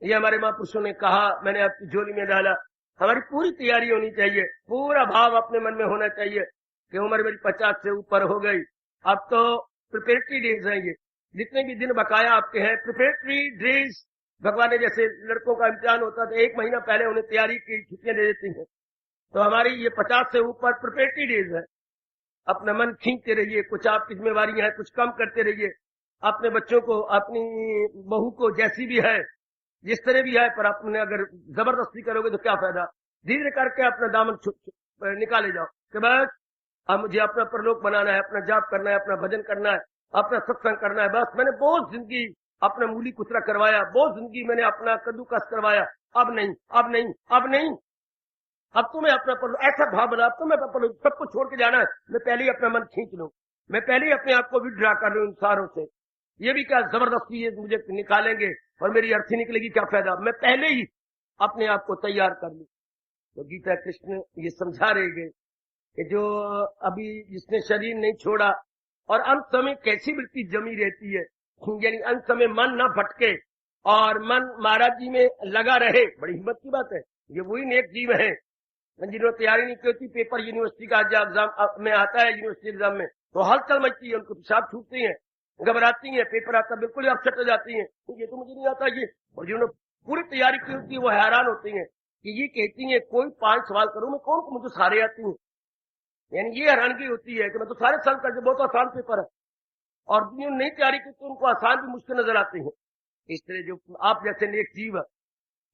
ये हमारे महापुरुषों ने कहा, मैंने आपकी झोली में डाला। हमारी पूरी तैयारी होनी चाहिए, पूरा भाव अपने मन में होना चाहिए कि उम्र मेरी 50 से ऊपर हो गई। अब तो प्रिपरेटरी डेज हैं, ये जितने भी दिन बकाया आपके हैं प्रिपरेटरी डेज। भगवान ने जैसे लड़कों का इम्तिहान होता था, 1 महीना पहले उन्हें तैयारी की छुट्टियां दे देती हैं, तो हमारी ये 50 से ऊपर प्रिपरेटरी डेज है। अपना मन खींचते रहिए, कुछ आपकी जिम्मेवारियां हैं, कुछ कम करते रहिए। अपने बच्चों को, अपनी बहू को, जैसी भी है, जिस तरह भी है, पर आपने अगर जबरदस्ती करोगे तो क्या फायदा। धीरे करके अपना दामन निकाले जाओ कि बस अब मुझे अपना परलोक बनाना है, अपना जाप करना है, अपना भजन करना है, अपना सत्संग करना है। बस मैंने बहुत जिंदगी अपना मूली कुतरा करवाया, बहुत जिंदगी मैंने अपना कद्दूकस करवाया, अब नहीं, अब नहीं, अब नहीं। अब तो मैं अपना परलोक, ऐसा भाव बना, अब तो मैं सब कुछ छोड़ के जाना है। मैं पहले ही अपना मन खींच लूं, मैं पहले ही अपने आप को विड्रा कर लूं इन सारों से। ये भी क्या जबरदस्ती ये मुझे निकालेंगे और मेरी अर्थी निकलेगी, क्या फायदा। मैं पहले ही अपने आप को तैयार कर लूं। तो गीता कृष्ण ये समझा रहे गए कि जो अभी जिसने शरीर नहीं छोड़ा और अंत समय कैसी वृत्ति जमी रहती है, यानी अंत समय मन न भटके और मन महाराज जी में लगा रहे। बड़ी हिम्मत की बात है, ये वही नेक जीव है जिन्होंने तैयारी नहीं की होती। पेपर यूनिवर्सिटी का एग्जाम में आता है, यूनिवर्सिटी एग्जाम में तो हलचल मचती है, उनको पेशाब छूटती है, घबराती है, पेपर आता बिल्कुल अपसेट हो जाती है, ये तो मुझे नहीं आता ये। और जिन्होंने पूरी तैयारी की होती है वो हैरान होती है कि ये कहती है कोई 5 सवाल करूं मैं, कौन को मुझे सारे आती हूँ। यानी ये हैरानगी होती है कि मैं तो सारे सॉल्व कर दे, बहुत आसान पेपर है। और जिन्होंने नहीं तैयारी की तो उनको आसान भी मुश्किल नजर आती है। इस तरह जो आप जैसे नेक जीव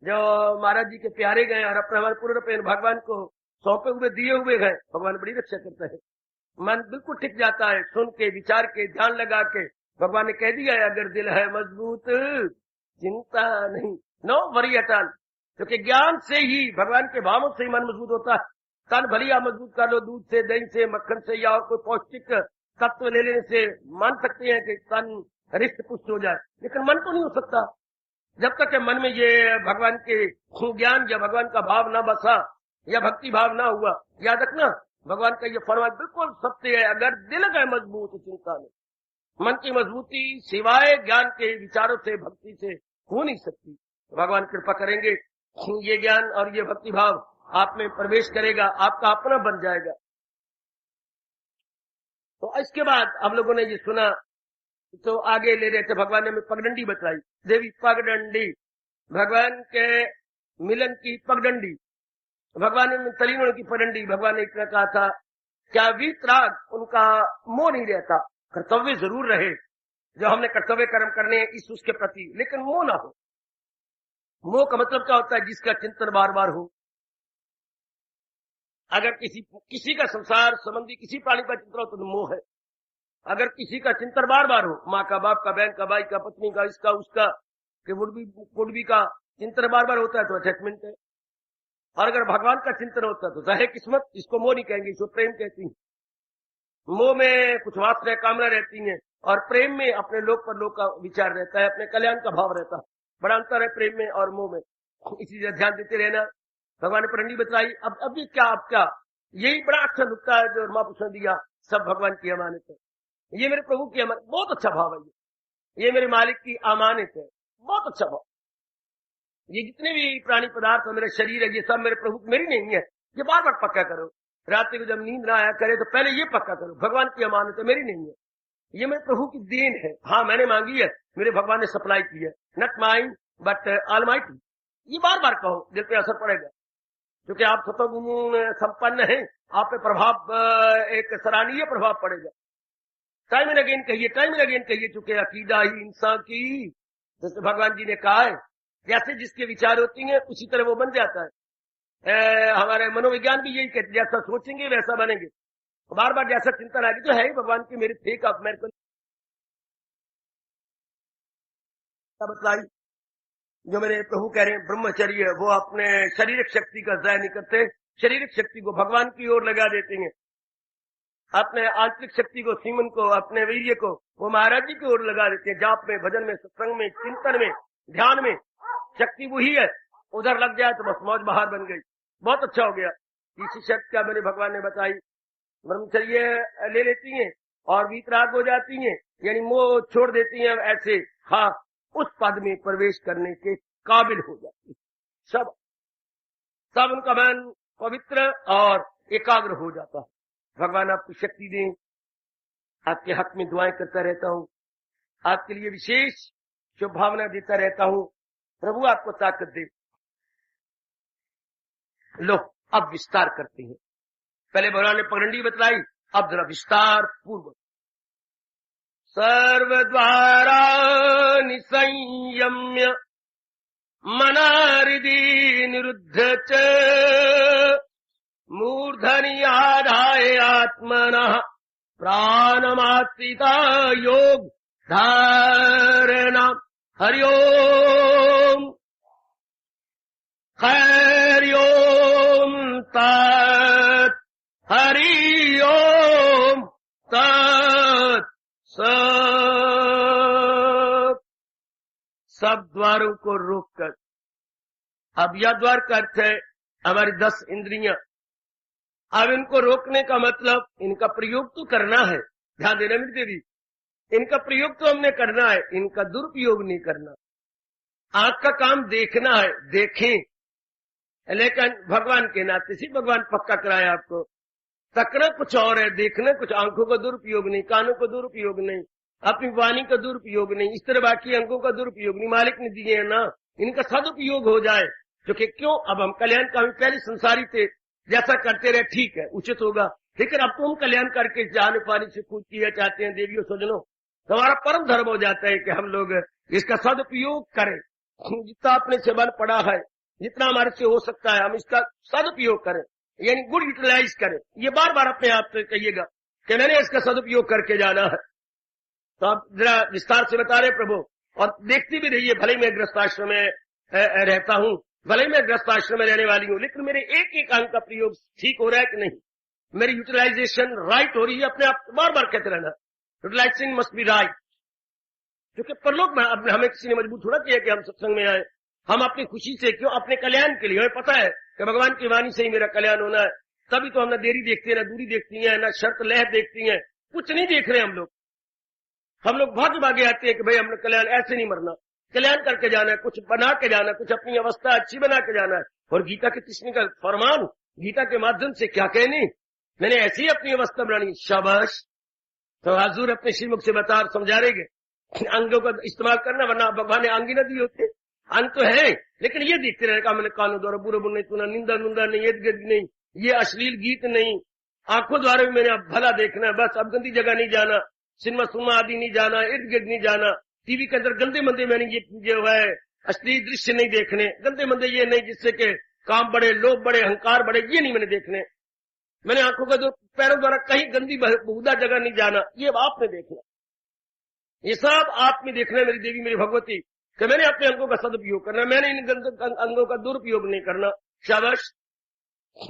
जो महाराज जी के प्यारे गए और अपने हमारे पूर्ण रूप भगवान को सौंपे हुए दिए हुए गए, भगवान बड़ी रक्षा करता है। मन बिल्कुल टिक जाता है, सुन के, विचार के, ध्यान लगा के। भगवान ने कह दिया है अगर दिल है मजबूत चिंता नहीं, नो वरी एट ऑल। क्योंकि ज्ञान से ही, भगवान के भावों से ही मन मजबूत होता है। तन भली आप मजबूत कर लो दूध से, दही से, मक्खन से या और कोई पौष्टिक तत्व ले लेने से मान सकते हैं कि तन हृष्ट पुष्ट हो जाए, लेकिन मन तो नहीं हो सकता जब तक मन में ये भगवान के ज्ञान या भगवान का भाव न बसा या भक्ति भाव ना हुआ। याद रखना भगवान का ये फरमान बिल्कुल सत्य है, अगर दिल है मजबूत चिंता नहीं। मन की मजबूती सिवाय ज्ञान के, विचारों से, भक्ति से हो नहीं सकती। भगवान कृपा करेंगे, ये ज्ञान और ये भक्ति भाव आप में प्रवेश करेगा, आपका अपना बन जाएगा। तो इसके बाद हम लोगों ने ये सुना तो आगे ले रहे थे, भगवान ने हमें पगडंडी बतलाई। देवी पगडंडी, भगवान के मिलन की पगडंडी, भगवान ने तलीनों की पगडंडी। भगवान ने इतना कहा था क्या वीतराग उनका मोह नहीं रहता, कर्तव्य जरूर रहे जो हमने कर्तव्य कर्म करने हैं इस उसके प्रति, लेकिन मोह ना हो। मोह का मतलब क्या होता है, जिसका चिंतन बार बार हो। अगर किसी का संसार संबंधी किसी प्राणी का चिंतन हो तो मोह है। अगर किसी का चिंतन बार बार हो, माँ का, बाप का, बहन का, भाई का, पत्नी का, इसका उसका, कि वुडबी का चिंतन बार बार होता है तो अटैचमेंट है। और अगर भगवान का चिंतन होता है तो जाहिर किस्मत, इसको मोह नहीं कहेंगे, इसको प्रेम कहती है। मोह में कुछ वासना कामना रहती है, और प्रेम में अपने लोक पर लोक का विचार रहता है, अपने कल्याण का भाव रहता है। बड़ा अंतर है प्रेम में और मोह में, इसीलिए ध्यान देते रहना। भगवान ने प्रणी बताई। अब ये क्या, अब क्या, यही बड़ा अच्छा नुक्ता है जो महापुरुष ने दिया। सब भगवान की अमानत है, ये मेरे प्रभु की अमानत। बहुत अच्छा भाव है ये मेरे मालिक की अमानत है, बहुत अच्छा भाव। ये जितने भी प्राणी पदार्थ है, मेरे शरीर है, ये सब मेरे प्रभु मेरी नहीं है। ये बार बार पक्का करो। रात्रि को जब नींद ना आया करे तो पहले ये पक्का करो, भगवान की अमानत है, मेरी नहीं है, ये मेरे प्रभु की देन है। हाँ, मैंने मांगी है, मेरे भगवान ने सप्लाई की है, नॉट माइन बट ऑलमाइटी। ये बार बार कहो, दिल पे असर पड़ेगा, क्योंकि आप सतोगुण संपन्न हैं, आप पे प्रभाव, एक सराहनीय प्रभाव पड़ेगा। टाइम एंड अगेन कहिए, चूंकि अकीदा ही इंसान की, जैसे भगवान जी ने कहा है, जैसे जिसके विचार होती हैं उसी तरह वो बन जाता है। हमारे मनोविज्ञान भी यही कहते, जैसा सोचेंगे वैसा बनेंगे। बार बार जैसा चिंतन आएगी तो है ही भगवान की मेरे थे का मेरे को बतलाई। जो मेरे प्रभु कह रहे हैं ब्रह्मचर्य, वो अपने शारीरिक शक्ति का ज़ाया नहीं करते, शारीरिक शक्ति को भगवान की ओर लगा देते हैं। अपने आंतरिक शक्ति को, सीमन को, अपने वीर्य को वो महाराज जी की ओर लगा देते हैं। जाप में, भजन में, सत्संग में, चिंतन में, ध्यान में शक्ति वही है। उधर लग जाए तो बस मौज बहार बन गई, बहुत अच्छा हो गया। इसी शर्त क्या मेरे भगवान ने बताई, ब्रह्मचर्य ले लेती हैं और वीतराग हो जाती हैं, यानी मोह छोड़ देती हैं ऐसे। हाँ, उस पद में प्रवेश करने के काबिल हो जाती, सब उनका मन पवित्र और एकाग्र हो जाता है। भगवान आपको शक्ति दें। आपके हक में दुआएं करता रहता हूँ, आपके लिए विशेष शुभ भावना देता रहता हूँ। प्रभु आपको ताकत दे। लो, अब विस्तार करते हैं। पहले भगवान ने पगडंडी बतलाई, अब जरा विस्तार पूर्वक। सर्वद्वारा निसंयम्य मनाहृदि निरुद्ध च मूर्धनि आधाय आत्मनः प्राणमाश्रिता योग धारणा। हरि ओम, हरि ओम तत्, हरि ओम तत् सब द्वारों को रोककर, अब यह द्वार का अर्थ है हमारी 10 इंद्रियां। अब इनको रोकने का मतलब इनका प्रयोग तो करना है, ध्यान देना मेरी देवी, इनका प्रयोग तो हमने करना है, इनका दुरुपयोग नहीं करना। आंख का काम देखना है, देखें, लेकिन भगवान के नाते से भगवान पक्का कराया आपको। तकना कुछ और है, देखना कुछ। आंखों का दुरुपयोग नहीं, कानों का दुरुपयोग नहीं, अपनी वाणी का दुरुपयोग नहीं, इस तरह बाकी अंगों का दुरुपयोग नहीं। मालिक ने दिए हैं ना, इनका सदुपयोग हो जाए। क्योंकि क्यों, अब हम कल्याण का भी पहले संसारी थे, जैसा करते रहे ठीक है, उचित होगा, लेकिन अब तो हम कल्याण करके जान पानी से कूद किया चाहते हैं। देवियों सजनों, हमारा परम धर्म हो जाता है कि हम लोग इसका सदुपयोग करें। जितना अपने से बल पड़ा है, जितना हमारे से हो सकता है, हम इसका सदुपयोग करें, यानी गुड यूटिलाइज करें। ये बार बार अपने आप से कहिएगा कि मैंने इसका सदुपयोग करके जाना है। तो आप जरा विस्तार से बता रहे प्रभु, और देखती भी रहिए। भले मैं गृहस्थाश्रम में रहता हूँ, भले मैं गृहस्थाश्रम में रहने वाली हूँ, लेकिन मेरे एक एक अंग का प्रयोग ठीक हो रहा है कि नहीं, मेरी यूटिलाइजेशन राइट हो रही है। अपने आप बार बार कहते रहना, यूटिलाइजेशन मस्ट बी राइट। क्योंकि परलोक में हमें किसी ने मजबूर थोड़ा किया कि हम सत्संग में आए। हम अपनी खुशी से क्यों, अपने कल्याण के लिए। हमें पता है कि भगवान की वाणी से ही मेरा कल्याण होना है, तभी तो हम न देरी देखते हैं, न दूरी देखती हैं, न शर्त लहर देखती हैं, कुछ नहीं देख रहे हम लोग भागे भागे आते हैं कि भाई हमने कल्याण ऐसे नहीं मरना, कल्याण करके जाना है, कुछ बना के जाना है, कुछ अपनी अवस्था अच्छी बना के जाना है। और गीता के 30वें का फरमान, गीता के माध्यम से क्या कहने, मैंने ऐसी ही अपनी अवस्था बनानी। शाबाश। तो हजूर अपने श्रीमुख से बता समझा रहेंगे अंगों का इस्तेमाल करना, वरना भगवान ने अंग ही न दिए होते। अंग तो है, लेकिन ये देखते रहेगा मैंने कानों द्वारा बुरा नहीं सुना, निंदा नुंदा नहीं, इर्द गिर्द नहीं, ये अश्लील गीत नहीं, आंखों द्वारा भी मैंने अब भला देखना है। बस अब गंदी जगह नहीं जाना, सिनेमा सुनमा आदि नहीं जाना, इर्द गिर्द नहीं जाना, टीवी के अंदर गंदे मंदे मैंने ये जो है अश्लील दृश्य नहीं देखने, गंदे मंदे ये नहीं जिससे कि काम बढ़े, लोभ बढ़े, अहंकार बढ़े, ये नहीं मैंने देखने। मैंने आंखों का जो पैरों द्वारा कहीं गंदी बहुधा जगह नहीं जाना, ये आपने देखना, ये सब आप में देखना है मेरी देवी, मेरी भगवती, कि मैंने अपने अंगों का सदुपयोग करना, मैंने इन अंगों का दुरुपयोग नहीं करना। शाबाश,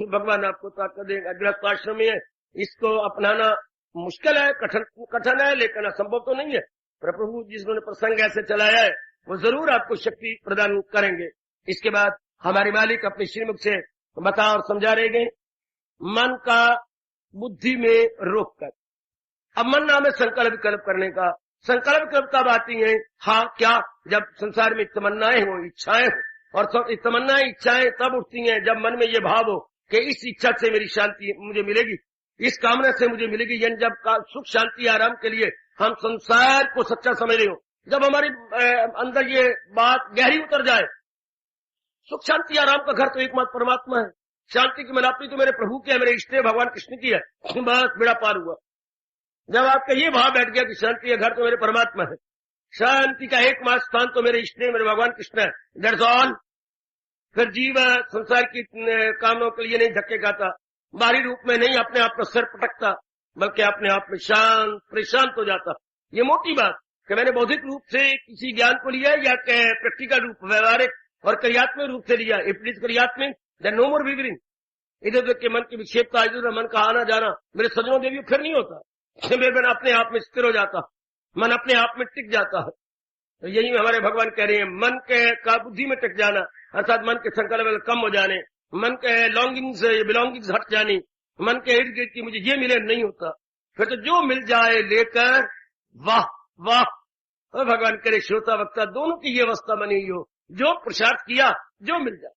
भगवान आपको ताकत देगा। गृहस्थ आश्रम में इसको अपनाना मुश्किल है, कठिन है, लेकिन असंभव तो नहीं है। पर प्रभु जिन्होंने प्रसंग ऐसे चलाया है वो जरूर आपको शक्ति प्रदान करेंगे। इसके बाद हमारे मालिक अपने श्रीमुख से बता और समझा रहे गए, मन का बुद्धि में रोक कर। अब मन नाम है संकल्प विकल्प करने का। संकल्प विकल्प तब आती है, हाँ क्या, जब संसार में तमन्नाएं हो, इच्छाएं हो, और तमन्नाएं इच्छाएं तब उठती हैं जब मन में ये भाव हो कि इस इच्छा से मेरी शांति मुझे मिलेगी, इस कामना से मुझे मिलेगी। यानी जब सुख शांति आराम के लिए हम संसार को सच्चा समझ रहे हो, जब हमारे अंदर ये बात गहरी उतर जाए, सुख शांति आराम का घर तो एकमात्र परमात्मा है, शांति की मिलापी तो मेरे प्रभु की है, मेरे इष्ट भगवान कृष्ण की है, बस बेड़ा पार हुआ। जब आपका ये भाव बैठ गया कि शांति का घर तो मेरे परमात्मा है, शांति का एकमात्र स्थान तो मेरे इष्ट मेरे भगवान कृष्ण है, दैट्स ऑल। फिर जीव संसार की कामों के लिए नहीं धक्के खाता, बाहरी रूप में नहीं अपने आप को सिर पटकता, बल्कि अपने आप में शांत प्रशांत हो जाता। ये मोटी बात कि मैंने बौद्धिक रूप से किसी ज्ञान को लिया या प्रैक्टिकल रूप, व्यवहारिक और क्रियात्मक रूप से लिया। इफ इट इज क्रियात्मक देन नो मोर विवरिंग। इधर उधर के मन की विक्षेपता, इधर उधर मन का आना जाना मेरे सजनों देवियों फिर नहीं होता। मेरे मन अपने आप में स्थिर हो जाता, मन अपने आप में टिक जाता है। तो यही हमारे भगवान कह रहे हैं, मन के का बुद्धि में टिक जाना, अर्थात मन के संकल्प कम हो जाने, मन के लॉन्गिंग्स बिलोंगिंग्स हट जानी, मन के इर्द गिर्द की मुझे ये मिले नहीं होता। फिर तो जो मिल जाए लेकर वाह वाह। और भगवान करे श्रोता वक्ता दोनों की ये अवस्था बनी हो, जो पुरुषार्थ किया जो मिल जाए।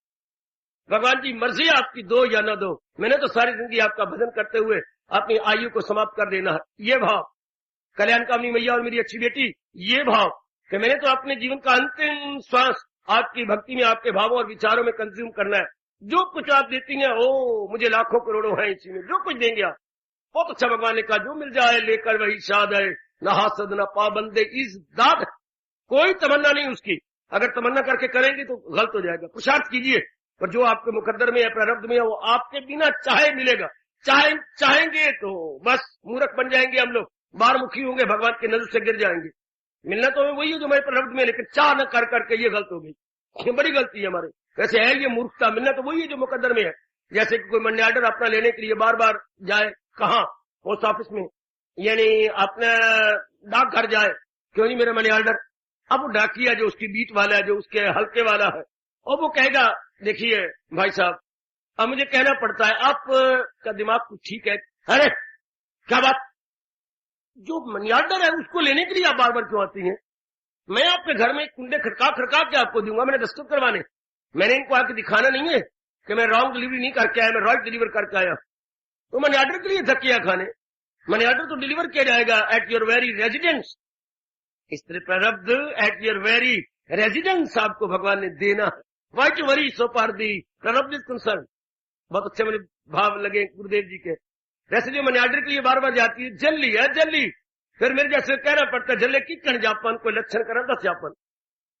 भगवान की मर्जी आपकी दो या न दो, मैंने तो सारी जिंदगी आपका भजन करते हुए अपनी आयु को समाप्त कर देना है, ये भाव। कल्याण कामनी मैया और मेरी अच्छी बेटी, ये भाव कि मैंने तो अपने जीवन का अंतिम श्वास आपकी भक्ति में, आपके भावों और विचारों में कंज्यूम करना है। जो कुछ आप देती हैं, ओ मुझे लाखों करोड़ों हैं इसी में, जो कुछ देंगे आप। बहुत अच्छा भगवान ने कहा, जो मिल जाए लेकर वही शाद है, न हासद न पाबंदे इस दाद। कोई तमन्ना नहीं उसकी, अगर तमन्ना करके करेंगे तो गलत हो जाएगा। पुरुषार्थ कीजिए, पर जो आपके मुकद्दर में या प्रारब्ध में है वो आपके बिना चाहे मिलेगा। चाहेंगे तो बस मूर्ख बन जाएंगे हम लोग, बारमुखी होंगे, भगवान की नजर से गिर जाएंगे। मिलना तो वही है जो मेरे प्रारब्ध में, लेकिन चाह न कर करके ये गलत हो गई, ये बड़ी गलती है हमारे। वैसे है ये मूर्खता, मिलना तो वही है जो मुकद्दर में है। जैसे कि कोई मनी ऑर्डर अपना लेने के लिए बार बार जाए, कहाँ, पोस्ट ऑफिस में, यानी अपना डाकघर जाए, क्यों नहीं मेरा मनी ऑर्डर। अब वो डाकिया जो उसकी बीट वाला है, जो उसके हल्के वाला है, और वो कहेगा देखिए भाई साहब, अब मुझे कहना पड़ता है आपका दिमाग कुछ ठीक है। अरे क्या बात, जो मनी ऑर्डर है उसको लेने के लिए आप बार बार क्यों आती हैं? मैं आपके घर में कुंडे खड़का के आपको दूंगा, मैंने दस्तखत करवाने, मैंने इनको आके दिखाना नहीं है कि मैं रॉन्ग डिलीवरी नहीं करके आया, मैं राइट डिलीवर करके आया। तो मनी ऑर्डर के लिए धक्किया खाने, मनी ऑर्डर तो डिलीवर किया जाएगा एट योर वेरी रेजिडेंस। इस तरह प्रारब्ध एट योर वेरी रेजिडेंस आपको भगवान ने देना है। वाई टू वरी सो पार दी प्रारब्ध इज कंसर्न। बहुत अच्छे मुझे भाव लगे गुरुदेव जी के। वैसे जो मनी ऑर्डर के लिए बार बार जाती है, जल्दी है जल्दी, फिर मेरे जैसे कहना पड़ता है जल्ले कितन जापन, कोई लक्षण करा 10 जापन,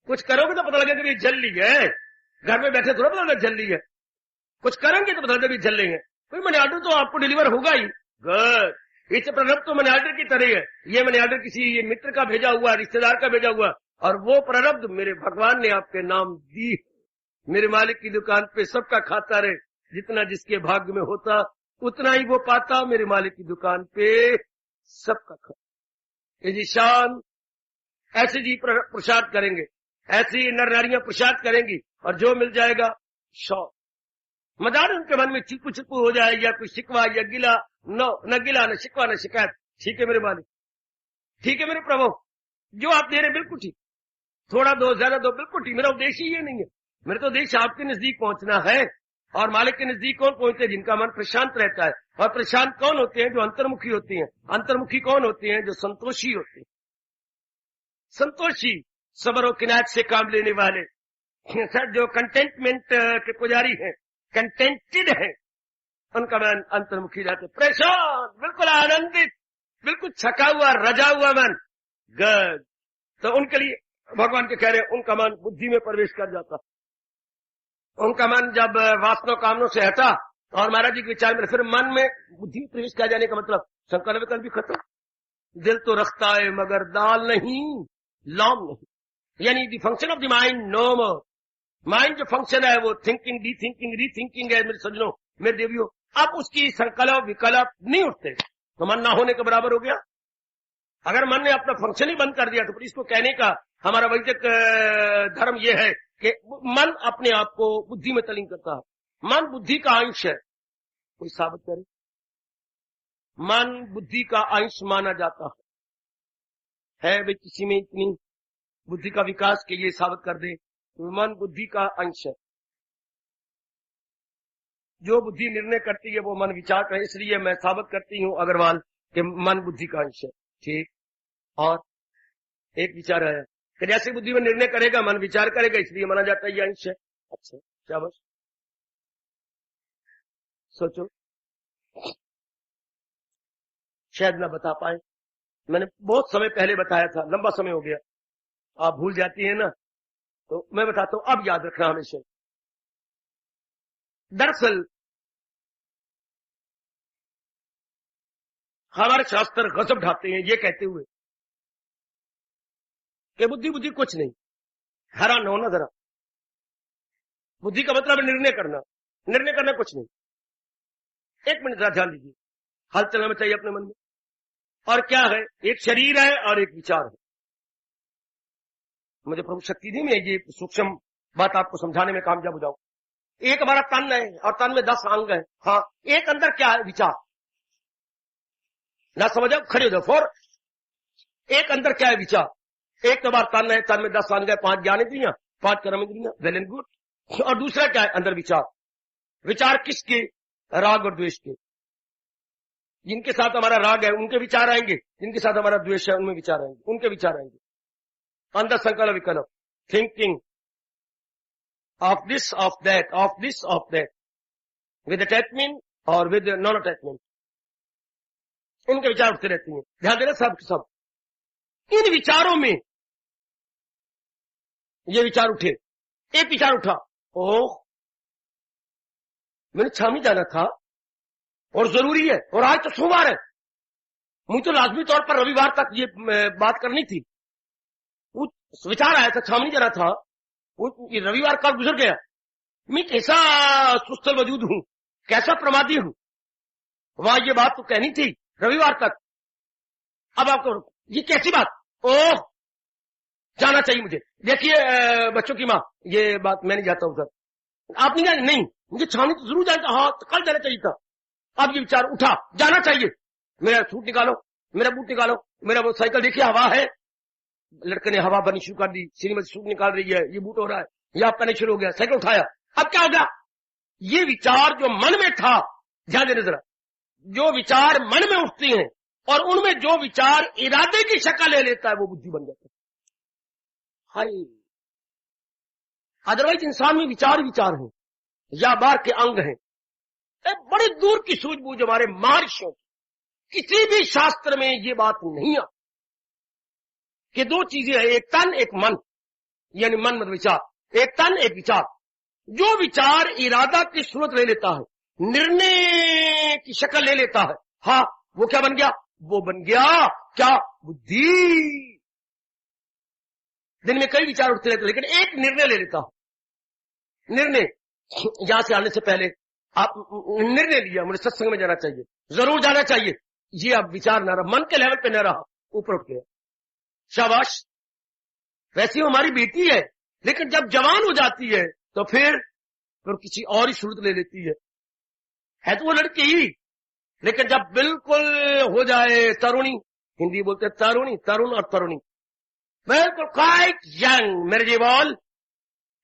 कुछ करोगे तो पता लगेगा कि जल्दी है, घर में बैठे थोड़ा पता लगा जल्दी है, कुछ करेंगे तो पता लगेगा जल्दी है। कोई मनी ऑर्डर तो आपको डिलीवर होगा ही। गुड, इससे प्रारब्ध तो मनी ऑर्डर की तरह है। ये मनी ऑर्डर किसी ये मित्र का भेजा हुआ, रिश्तेदार का भेजा हुआ, और वो प्रारब्ध मेरे भगवान ने आपके नाम दी। मेरे मालिक की दुकान पे सबका खाता रहे, जितना जिसके भाग्य में होता उतना ही वो पाता। मेरे मालिक की दुकान पे सबका खाता। ये जी शान, ऐसे जी प्रसाद करेंगे, ऐसी नर नारियां प्रसाद करेंगी, और जो मिल जाएगा शौक मदार उनके मन में चिपू चिपू हो जाए, या कोई शिकवा या गिला, न गिला न शिकवा न शिकायत। ठीक है मेरे मालिक, ठीक है मेरे प्रभु, जो आप दे रहे बिल्कुल ठीक, थोड़ा दो ज्यादा दो बिल्कुल ठीक। मेरा उद्देश्य ये नहीं है, मेरा तो उद्देश्य आपके नजदीक पहुंचना है। और मालिक के नजदीक कौन पहुंचते हैं? जिनका मन प्रशांत रहता है। और प्रशांत कौन होते हैं? जो अंतर्मुखी होती हैं। अंतर्मुखी कौन होते हैं? जो संतोषी होते हैं। संतोषी, सबर और किनायत से काम लेने वाले, सर जो कंटेंटमेंट के पुजारी हैं, कंटेंटेड है, उनका मन अंतर्मुखी रहते, परेशान, बिल्कुल आनंदित, बिल्कुल छका हुआ, रजा हुआ मन। गड, तो उनके लिए भगवान के कह रहे हैं उनका मन बुद्धि में प्रवेश कर जाता। उनका मन जब वासना कामनों से हटा और महाराज जी के विचार में, फिर मन में बुद्धि में प्रवेश किया जाने का मतलब संकल्प विकल्प भी खत्म। दिल तो रखता है मगर दाल नहीं, लौंग नहीं। यानी the function of the mind no more. Mind जो फंक्शन है वो thinking, de thinking, re thinking है मेरे सज्जनों, मेरे देवियों। अब उसकी संकल्प विकल्प नहीं उठते। तो मन ना होने के बराबर हो गया। अगर मन ने अपना फंक्शन ही बंद कर दिया तो फिर इसको कहने का हमारा वैदिक धर्म यह है कि मन अपने आप को बुद्धि में तल्लीन करता है। मन बुद्धि का अंश है। कोई साबित करे? मन बुद्धि का अंश माना जाता है भाई किसी में इतनी बुद्धि का विकास के लिए साबित कर दे तो मन बुद्धि का अंश है। जो बुद्धि निर्णय करती है वो मन विचार करे, इसलिए मैं साबित करती हूं अग्रवाल कि मन बुद्धि का अंश है। ठीक। और एक विचार है कि जैसे बुद्धि में निर्णय करेगा मन विचार करेगा, इसलिए माना जाता है ये अंश है। अच्छा क्या बस सोचो, शायद ना बता पाए। मैंने बहुत समय पहले बताया था, लंबा समय हो गया, आप भूल जाती है ना, तो मैं बताता हूं, अब याद रखना हमेशा। दरअसल हमारे शास्त्र गजब ढाते हैं ये कहते हुए कि बुद्धि बुद्धि कुछ नहीं। हैरान हो ना जरा, बुद्धि का मतलब है निर्णय करना, निर्णय करना कुछ नहीं। एक मिनट जरा ध्यान दीजिए, हाल चलना चाहिए अपने मन में। और क्या है, एक शरीर है और एक विचार है। मुझे प्रभु शक्ति दी, मैं ये सूक्ष्म बात आपको समझाने में कामयाब हो जाऊं। एक हमारा तन है और तन में 10 अंग है। हाँ, एक अंदर क्या है, विचार। ना समझो, खड़े हो जाओ फॉर। एक अंदर क्या है, विचार। एक तो हमारा तन है, तन में 10 अंग है, 5 ज्ञानेंद्रियां, 5 कर्मेंद्रियां, वेल एंड गुड। और दूसरा क्या है, अंदर विचार। विचार किसके? राग और द्वेष के। जिनके साथ हमारा राग है उनके विचार आएंगे, जिनके साथ हमारा द्वेष है उनमें विचार आएंगे, उनके विचार आएंगे। अंदर संकल्प विकल्प, thinking of this of that, of this of that, with attachment और विद नॉन अटैचमेंट, इनके विचार उठते रहते हैं। ध्यान देना सब सब। इन विचारों में ये विचार उठे, एक विचार उठा, ओह मैंने छावनी जाना था और जरूरी है, और आज तो सोमवार है, मुझे तो लाजमी तौर पर रविवार तक ये बात करनी थी। विचार आया था, छावनी जाना था, ये रविवार कब गुजर गया। मैं कैसा सुस्तल वजूद हूं, कैसा प्रमादी हूं, वहां ये बात तो कहनी थी रविवार तक। अब आपको ये कैसी बात, ओह जाना चाहिए मुझे। देखिए बच्चों की माँ, ये बात मैं नहीं जाता उधर, आप नहीं जाए, नहीं मुझे छावनी तो जरूर जाना था, हाँ तो कल जाना चाहिए था। अब ये विचार उठा, जाना चाहिए। मेरा सूट निकालो, मेरा बूट निकालो, मेरा वो साइकिल देखिए हवा है, लड़के ने हवा भरनी शुरू कर दी, श्रीमती सूट निकाल रही है, ये बूट हो रहा है, ये आपका नहीं शुरू हो गया, साइकिल उठाया। अब क्या हो गया, ये विचार जो मन में था, ध्यान देना जरा, जो विचार मन में उठती हैं और उनमें जो विचार इरादे की शक्ल ले लेता है वो बुद्धि बन जाता है। हाय, अदरवाइज इंसान में विचार विचार है या बार के अंग हैं। बड़ी दूर की सूझबूझ हमारे महर्षियों की, किसी भी शास्त्र में ये बात नहीं है कि दो चीजें हैं, एक तन एक मन, यानी मन मत विचार, एक तन एक विचार। जो विचार इरादा की सूरत ले लेता है, निर्णय की शक्ल ले लेता है, हाँ वो क्या बन गया, वो बन गया क्या, बुद्धि। दिन में कई विचार उठते रहते, लेकिन एक निर्णय ले लेता हूं। निर्णय, यहां से आने से पहले आप निर्णय लिया मुझे सत्संग में जाना चाहिए, जरूर जाना चाहिए, ये अब विचार न रहा, मन के लेवल पे न रहा, ऊपर उठ गया, शाबाश। वैसी हमारी बेटी है, लेकिन जब जवान हो जाती है तो फिर किसी और ही सूरत ले लेती है तो वो लड़की ही, लेकिन जब बिल्कुल हो जाए तरुणी, हिंदी बोलते तरुणी, तरुण और तरुणी, बिल्कुल क्वाइट यंग मेरे जीवन,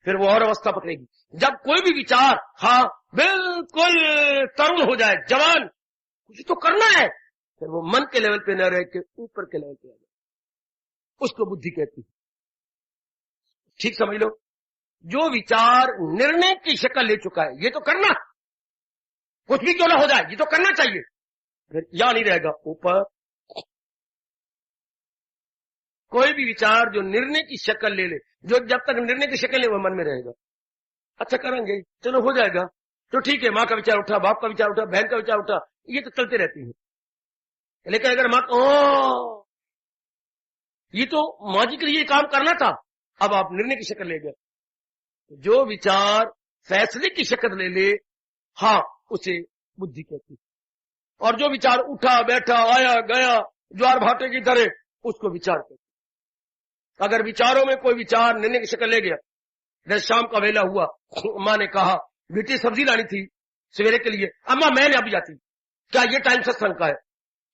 फिर वो और अवस्था पकड़ेगी। जब कोई भी विचार हाँ बिल्कुल तरुण हो जाए, जवान, कुछ तो करना है, फिर वो मन के लेवल पे न रह के ऊपर के लेवल पे आ जाए, उसको बुद्धि कहती है। ठीक समझ लो, जो विचार निर्णय की शक्ल ले चुका है, ये तो करना, कुछ भी क्यों ना हो जाए, ये तो करना चाहिए, फिर या नहीं रहेगा ऊपर। कोई भी विचार जो निर्णय की शक्ल ले ले, जो जब तक निर्णय की शक्ल ले वो मन में रहेगा, अच्छा करेंगे चलो हो जाएगा तो ठीक है, माँ का विचार उठा, बाप का विचार उठा, बहन का विचार उठा, ये तो चलते रहती है। लेकिन अगर माँ ओ ये तो माँ जी के लिए काम करना था, अब आप निर्णय की शक्ल ले गए, जो विचार फैसले की शक्ल ले ले, हाँ उसे बुद्धि कहती है। और जो विचार उठा बैठा आया गया ज्वार भाटे की तरह उसको विचार कर। अगर विचारों में कोई विचार निर्णय की शक्ल ले गया, जैसे शाम का वेला हुआ, माँ ने कहा बेटी सब्जी लानी थी सवेरे के लिए, अम्मा मैं नहीं अभी जाती, क्या ये टाइम सत्संग का है?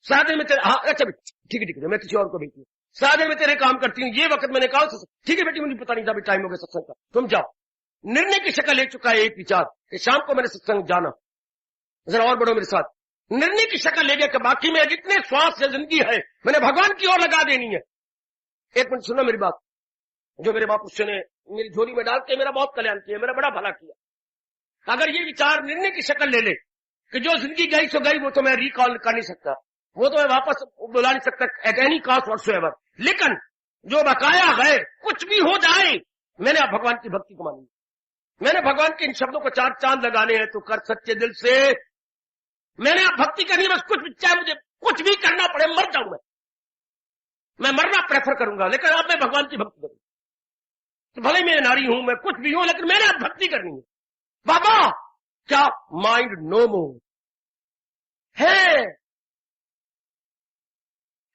साधे में तेरे, हाँ अच्छा ठीक है मैं किसी और को भेजती हूँ, साधे में तेरे काम करती हूँ, ये वक्त मैंने कहा ठीक है बेटी मुझे पता नहीं था टाइम हो गया सत्संग का, तुम जाओ। निर्णय की शक्ल ले चुका है एक विचार कि शाम को मैंने सत्संग जाना, जरा और बढ़ो मेरे साथ। निर्णय की शक्ल ले गया कि बाकी में जितने श्वास या जिंदगी है मैंने भगवान की ओर लगा देनी है। एक मिनट सुनो मेरी बात, जो मेरे बाप उसने मेरी झोली में डाल के मेरा बहुत कल्याण किया, मेरा बड़ा भला किया। अगर ये विचार निर्णय की शक्ल ले ले कि जो जिंदगी गई सो गई, वो तो मैं रिकॉल कर नहीं सकता, वो तो मैं वापस बुला नहीं सकता एट एनी कॉस्ट व्हाटसोएवर, लेकिन जो बकाया है कुछ भी हो जाए मैंने अब भगवान की भक्ति को मानी, मैंने भगवान के इन शब्दों को चार चांद लगाने हैं तो कर सच्चे दिल से, मैंने अब भक्ति करनी, बस कुछ चाहे मुझे कुछ भी करना पड़े मर जाऊं मैं मरना प्रेफर करूंगा, लेकिन अब मैं भगवान की भक्ति करूंगा। तो भले मैं नारी हूं, मैं कुछ भी हूं, लेकिन मैंने अब भक्ति करनी है। बाबा क्या माइंड नो मोर है,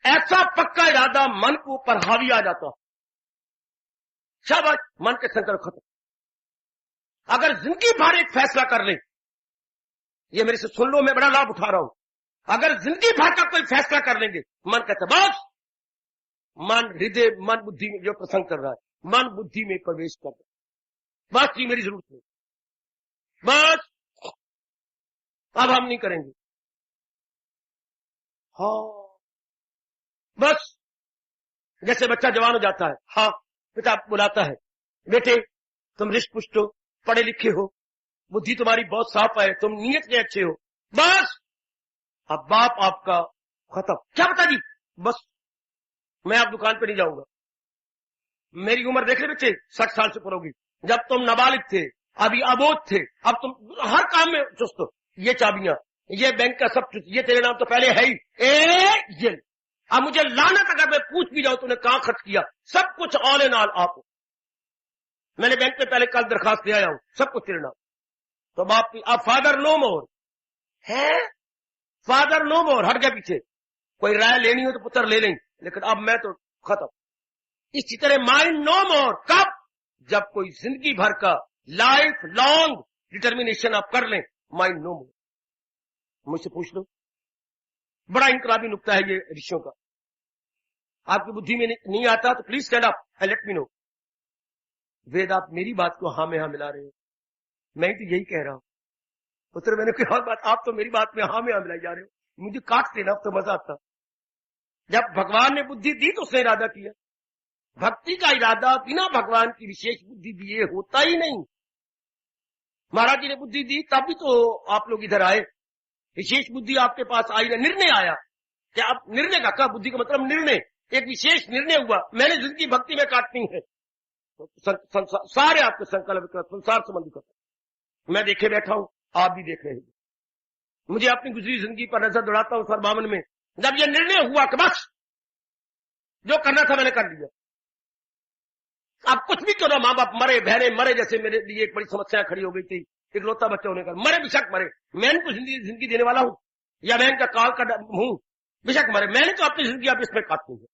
ऐसा पक्का इरादा मन के ऊपर हावी आ जाता, शाबाश मन के संकल्प खत्म। अगर जिंदगी भर एक फैसला कर ले, ये मेरे से सुन लो, मैं बड़ा लाभ उठा रहा हूं, अगर जिंदगी भर का कोई फैसला कर लेंगे, मन कहता बस, मन हृदय मन बुद्धि में जो प्रसंग कर रहा है, मन बुद्धि में प्रवेश कर रहा है, बस ये मेरी जरूरत नहीं, बस अब हम नहीं करेंगे, हाँ बस। जैसे बच्चा जवान हो जाता है, हाँ पिता बुलाता है, बेटे तुम रिष्ट पुष्ट हो, पढ़े लिखे हो, बुद्धि तुम्हारी बहुत साफ है, तुम नियत के अच्छे हो, बस अब बाप आपका खत्म। क्या बता जी, बस मैं अब दुकान पे नहीं जाऊंगा, मेरी उम्र देख रहे बच्चे 60 साल से ऊपर होगी, जब तुम नाबालिग थे, अभी अबोध थे, अब तुम हर काम में चुस्त हो, ये चाबियां, ये बैंक का सब कुछ, ये तेरे नाम तो पहले है ही, ये अब मुझे लानत अगर मैं पूछ भी जाऊं तूने कहां खर्च किया, सब कुछ ऑल एंड ऑल आप, मैंने बैंक में पहले कल दरखास्त ले आया हूं, सब कुछ तेरे नाम, तो बाप अब फादर नो मोर है, फादर नो मोर हट गया पीछे, कोई राय लेनी हो तो पुत्र ले लें, लेकिन अब मैं तो खत्म। इसी तरह माइंड नो मोर कब, जब कोई जिंदगी भर का लाइफ लॉन्ग डिटर्मिनेशन आप कर लें, माइंड नो मोर। मुझसे पूछ लो, बड़ा इनकलाबी नुक्ता है ये ऋषियों का, आपकी बुद्धि में नहीं आता तो please stand up and let me know. वेद आप मेरी बात को हाँ में हाँ मिला रहे हो, मैं ही तो यही कह रहा हूं, पुत्र मैंने कोई और बात, आप तो मेरी बात में हाँ में हाँ मिलाई जा रहे हो, मुझे काट देना तो मजा आता। जब भगवान ने बुद्धि दी तो उसने इरादा किया, भक्ति का इरादा बिना भगवान की विशेष बुद्धि दिए होता ही नहीं। महाराज जी ने बुद्धि दी तब भी तो आप लोग इधर आए, विशेष बुद्धि आपके पास आई ना, निर्णय आया, क्या आप निर्णय का क्या, बुद्धि का मतलब निर्णय, एक विशेष निर्णय हुआ, मैंने जिंदगी भक्ति में काटनी है, तो सारे आपके संकल्प संसार संबंधी करते, मैं देखे बैठा हूं, आप भी देख रहे हैं, मुझे अपनी गुजरी जिंदगी पर नजर दौड़ाता हूं, 52 में जब यह निर्णय हुआ कि बस जो करना था मैंने कर लिया, अब कुछ भी क्यों ना, माँ बाप मरे, बहने मरे, जैसे मेरे लिए एक बड़ी समस्या खड़ी हो गई थी, इकलौता बच्चा होने का, मरे बेशक मरे, मैं इनको जिंदगी देने वाला हूं या मैं इनका काल का हूं, बेशक मरे, मैंने तो अपनी जिंदगी अब इसमें काटनी है।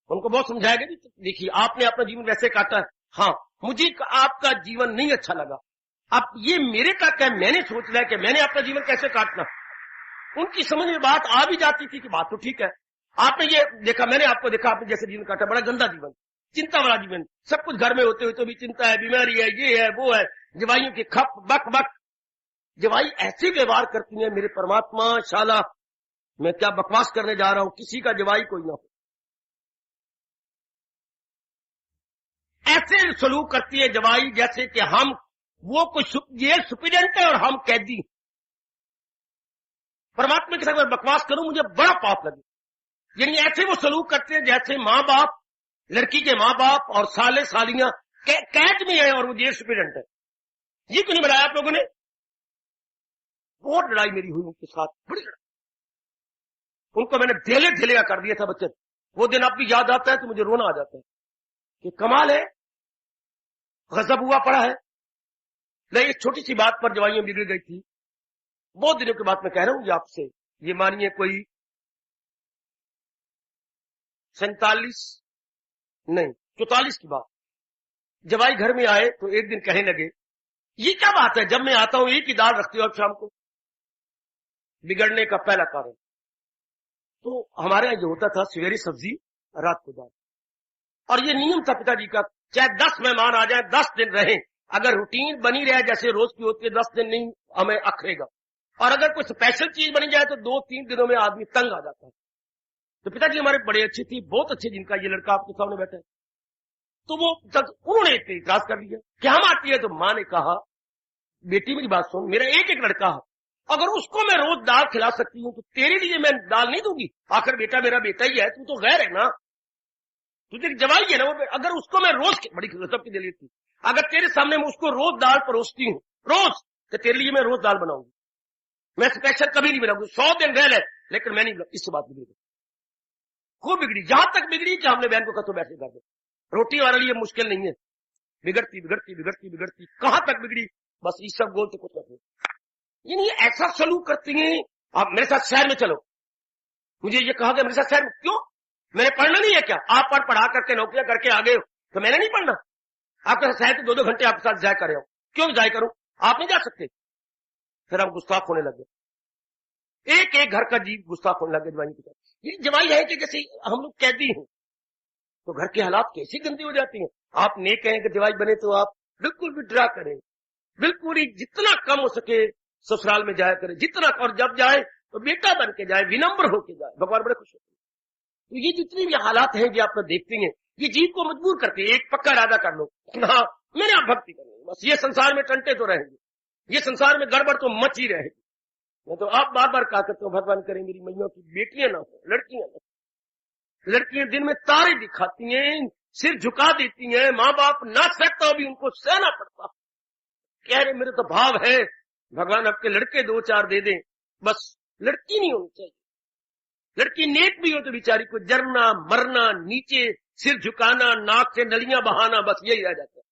उनको बहुत समझाया गया, देखिए आपने अपना जीवन वैसे काटा है, हाँ मुझे आपका जीवन नहीं अच्छा लगा, अब ये मेरे का क्या, मैंने सोच लिया कि मैंने अपना जीवन कैसे काटना। उनकी समझ में बात आ भी जाती थी कि बात तो ठीक है, आपने ये देखा, मैंने आपको देखा, आपने जैसे जीवन काटा, बड़ा गंदा जीवन, चिंता वाला जीवन, सब कुछ घर में होते हुए तो भी चिंता है, बीमारी है, ये है वो है, जवाइयों की खप बक बक, जवाई ऐसे व्यवहार करती है, मेरे परमात्मा शाला मैं क्या बकवास करने जा रहा हूं, किसी का जवाई कोई ना हो, ऐसे सलूक करती है जवाई जैसे कि हम वो कुछ जेल सुप्रीडेंट है और हम कैदी। परमात्मा के साथ बकवास करूं मुझे बड़ा पाप लगे, यानी ऐसे वो सलूक करते हैं जैसे माँ बाप, लड़की के माँ बाप और साले सालियां कैद में है और वो जेल सुप्रीडेंट है। ये क्यों नहीं बनाया आप लोगों ने? बहुत लड़ाई मेरी हुई उनके साथ, बड़ी लड़ाई, उनको मैंने ढेले ढेले का कर दिया था बच्चे, वो दिन अब भी याद आता है तो मुझे रोना आ जाता है कि कमाल है, गजब हुआ पड़ा है। नहीं, इस छोटी सी बात पर जवाइयां बिगड़ गई थी, बहुत दिनों के बाद मैं कह रहा हूं ये आपसे, ये मानिए कोई 47 नहीं 44 की बात। जवाई घर में आए तो एक दिन कहने लगे, ये क्या बात है, जब मैं आता हूं एक ही दाल रखती हो अब शाम को। बिगड़ने का पहला कारण। तो हमारे यहां जो होता था सवेरे सब्जी रात को दाल, और ये नियम था पिताजी का, चाहे 10 मेहमान आ जाए 10 दिन रहे, अगर रूटीन बनी रहे जैसे रोज की होती है 10 दिन नहीं हमें अखरेगा, और अगर कोई स्पेशल चीज बनी जाए तो 2-3 दिनों में आदमी तंग आ जाता है। तो पिताजी हमारे बड़े अच्छे थे, बहुत अच्छे, जिनका ये लड़का आपके सामने बैठा है। तो वो उन्होंने इतराज कर लिया कि हम आती है। तो मां ने कहा, बेटी मेरी बात सुन, मेरा एक एक लड़का है, अगर उसको मैं रोज दाल खिला सकती हूँ तो तेरे लिए मैं दाल नहीं दूंगी। आखिर बेटा मेरा बेटा ही है, तू तो गैर है ना, तुझे जवाई है ना वो। अगर उसको मैं रोज, बड़ी सबकी दिली थी, अगर तेरे सामने मैं उसको रोज दाल परोसती हूँ रोज, तो तेरे लिए मैं रोज दाल बनाऊंगी, मैं स्पेशल कभी नहीं बनाऊंगी। 100 दिन रह ले, लेकिन मैं नहीं। इससे बात बिगड़ी, खूब बिगड़ी, जहां तक बिगड़ी कि हमने बहन को कहा तो बैठे कर दे, रोटी हमारे लिए मुश्किल नहीं है। बिगड़ती बिगड़ती बिगड़ती बिगड़ती कहां तक बिगड़ी, बस ये सब बोलते कुछ नहीं। यानी ऐसा सलूक करती हैं, आप मेरे साथ शहर में चलो। मुझे ये कहा कि मेरे साथ शहर में क्यों, मैंने पढ़ना नहीं है क्या? आप पढ़ा करके नौकरियां करके आ गए हो तो मैंने नहीं पढ़ना? आपके साथ शहर के 2-2 घंटे आपके साथ जाया कर रहे हो, क्यों जाया करूं? आप नहीं जा सकते। फिर हम गुस्ताख होने लगे, एक एक घर का जीव गुस्ताख होने लगे जवाई के साथ। ये जवाई है कि जैसे हम लोग कैदी हैं, तो घर के हालात कैसी गंदी हो जाती हैं। आप नहीं कहें कि जवाई बने तो आप बिल्कुल विड्रा करें, बिल्कुल ही जितना कम हो सके ससुराल में जाया करें, जितना, और जब जाए तो बेटा बन के जाए, विनम्र होके जाए, भगवान बड़े खुश होते हैं। तो ये जितनी भी हालात हैं जो आप देखते हैं, ये जीव को मजबूर करते हैं। एक पक्का इरादा कर लो, हाँ मैंने आप भक्ति करनी है, बस ये संसार में टंटे तो रहेंगे, ये संसार में गड़बड़ तो मच ही रहेगी। मैं तो आप बार बार कहा करते हो, भगवान करे मेरी मैया की बेटियां ना हो, लड़कियां ना हो। लड़कियां दिन में तारे दिखाती हैं, सिर झुका देती हैं, माँ बाप ना सकता भी उनको सहना पड़ता। कह रहे मेरे तो भाव है भगवान आपके लड़के 2-4 दे दें, बस लड़की नहीं होनी चाहिए। लड़की नेक भी हो तो बेचारी को जरना मरना, नीचे सिर झुकाना, नाक से नलियां बहाना, बस यही रह जाता है।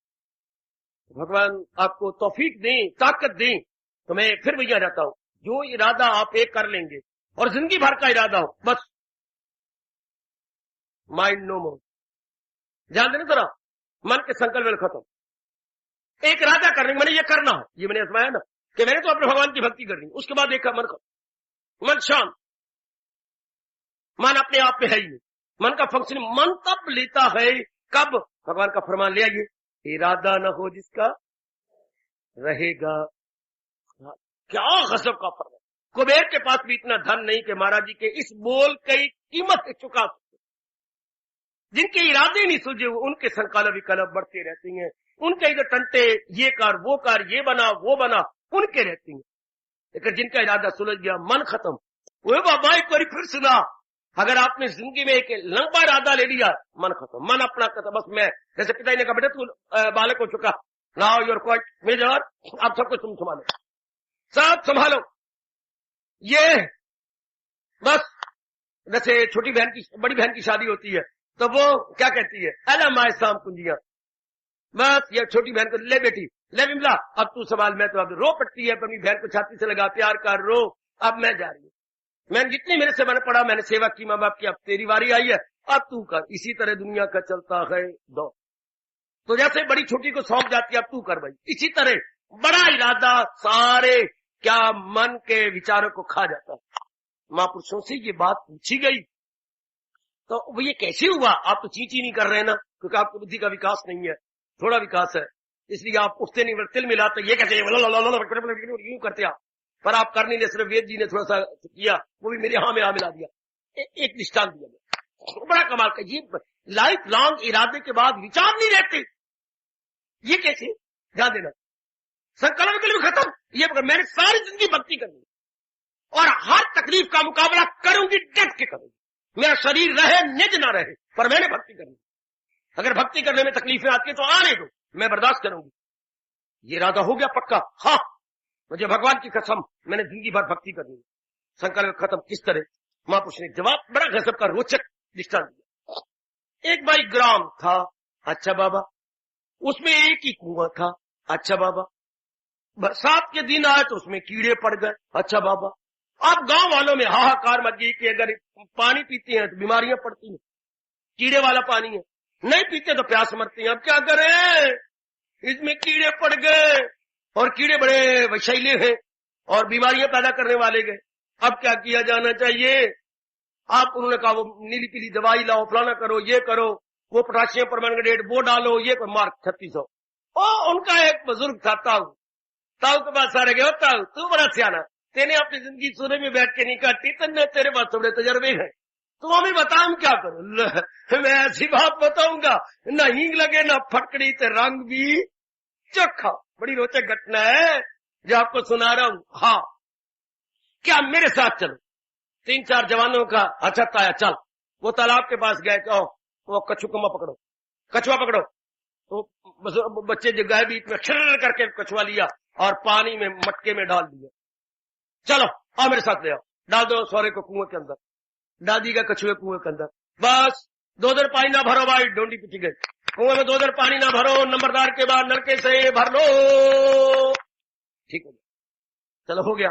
भगवान आपको तौफीक दें, ताकत दें। तो मैं फिर भैया जाता हूं, जो इरादा आप एक कर लेंगे और जिंदगी भर का इरादा हो, बस माइंड नो मोर, ध्यान देना जरा, मन के संकल्प खत्म। एक इरादा करने, मैंने ये करना है, ये मैंने आजमाया ना कि मैंने तो अपने भगवान की भक्ति करनी, उसके बाद देखा मन खत्म, मन शांत, मन अपने आप में है ही नहीं, मन का फंक्शन मन तब लेता है कब भगवान का फरमान ले आइए, इरादा न हो जिसका रहेगा। क्या गजब का फरमान। कुबेर के पास भी इतना धन नहीं कि महाराज जी के इस बोल की कीमत चुका सकते। जिनके इरादे नहीं सुलझे उनके संकल्प विकल्प बढ़ते रहते हैं, उनके इधर टंटे, ये कर वो कर, ये बना वो बना, उनके रहती हैं। लेकिन जिनका इरादा सुलझ गया, मन खत्म। वो बाबा एक बार फिर सुना, अगर आपने जिंदगी में एक लंबा इरादा ले लिया, मन खत्म, मन अपना खत्म। बस मैं जैसे पिताजी ने कहा, बेटा तू बालक हो चुका, नाउ यूर क्वाइट मेजर, आप सब कुछ तुम संभालो, सब संभालो। ये बस जैसे छोटी बहन की बड़ी बहन की शादी होती है तो वो क्या कहती है, अला माए शाम कुंजिया, बस ये छोटी बहन को, ले बेटी ले बिमला अब तू सवाल। मैं तो अब रो पड़ती है, अपनी बहन को छाती से लगा, प्यार कर, रो, अब मैं जा रही हूँ, मैंने जितनी मेरे से मैंने पढ़ा, मैंने सेवा की माँ बाप की, अब तेरी बारी आई है, अब तू कर। इसी तरह दुनिया का चलता है दौर। तो जैसे बड़ी छोटी को सौंप जाती है, अब तू कर भाई, इसी तरह बड़ा इरादा सारे क्या मन के विचारों को खा जाता है। महापुरुषों से ये बात पूछी गई तो वो ये कैसे हुआ, आप तो चींची नहीं कर रहे ना, क्योंकि आपकी बुद्धि का विकास नहीं है, थोड़ा विकास है, इसलिए आप उठते नहीं, तिल मिलाते, ये कैसे यूं करते आप, पर आप कर नहीं ले। सिर्फ वेद जी ने थोड़ा सा किया, वो भी मेरे हाँ में मिला दिया, एक निष्ठान दिया, बड़ा कमाल का। ये लाइफ लॉन्ग इरादे के बाद विचार नहीं रहते, ये कैसे, ध्यान देना, संकल्प के लिए खत्म। ये मैंने सारी जिंदगी भक्ति करनी और हर तकलीफ का मुकाबला करूंगी, डट के करूंगी, मेरा शरीर रहे निज ना रहे, पर मैंने भक्ति करनी। अगर भक्ति करने में तकलीफें आती है तो आने दो, मैं बर्दाश्त करूंगी। ये इरादा हो गया पक्का, हाँ मुझे भगवान की कसम मैंने जिंदगी भर भक्ति करनी है। संकल्प खत्म। किस तरह? महापुरुष ने जवाब बड़ा गजब का रोचक दृष्टांत दिया। एक भाई ग्राम था, अच्छा बाबा, उसमें एक ही कुआं था, अच्छा बाबा, बरसात के दिन आए तो उसमें कीड़े पड़ गए, अच्छा बाबा, अब गांव वालों में हाहाकार मच गई कि अगर पानी पीते हैं तो बीमारियां पड़ती हैं, कीड़े वाला पानी है, नहीं पीते तो प्यास मरती है। अब क्या करें, इसमें कीड़े पड़ गए और कीड़े बड़े विषैले हैं और बीमारियां पैदा करने वाले गए। अब क्या किया जाना चाहिए? आप उन्होंने कहा वो नीली पीली दवाई लाओ, फलाना करो, ये करो, वो पोटाशियम परमैंगनेट वो डालो, ये मार्क 3600। उनका एक बुजुर्ग था ताऊ के पास सारे गए, ताऊ तू बड़ा सियाना, तेने अपनी जिंदगी सोने में बैठ के नहीं काटी, तेरे पास थोड़े तजर्बे हैं, तो हमें बता हम क्या करो। मैं ऐसी बात बताऊंगा, न हींग लगे न फटकड़ी, ते रंग भी चोखा। बड़ी रोचक घटना है जो आपको सुना रहा हूं। हाँ, क्या मेरे साथ चलो? 3-4 जवानों का अच्छा ताया, चल। वो तालाब के पास गए, कहो वो कछुआ पकड़ो। तो बच्चे जो गए बीच में खिर करके कछुआ लिया और पानी में मटके में डाल दिया। चलो आओ मेरे साथ ले आओ, डाल दो सौरे को कुएं के अंदर। डाल दी गया कछुए कुएं के अंदर। बस 2 दिन पानी ना भरो भाई, डोंडी पिटी गई। कुएं में 2 दिन पानी ना भरो, नंबरदार के बाद नलके से भर लो, ठीक हो गया। चलो हो गया।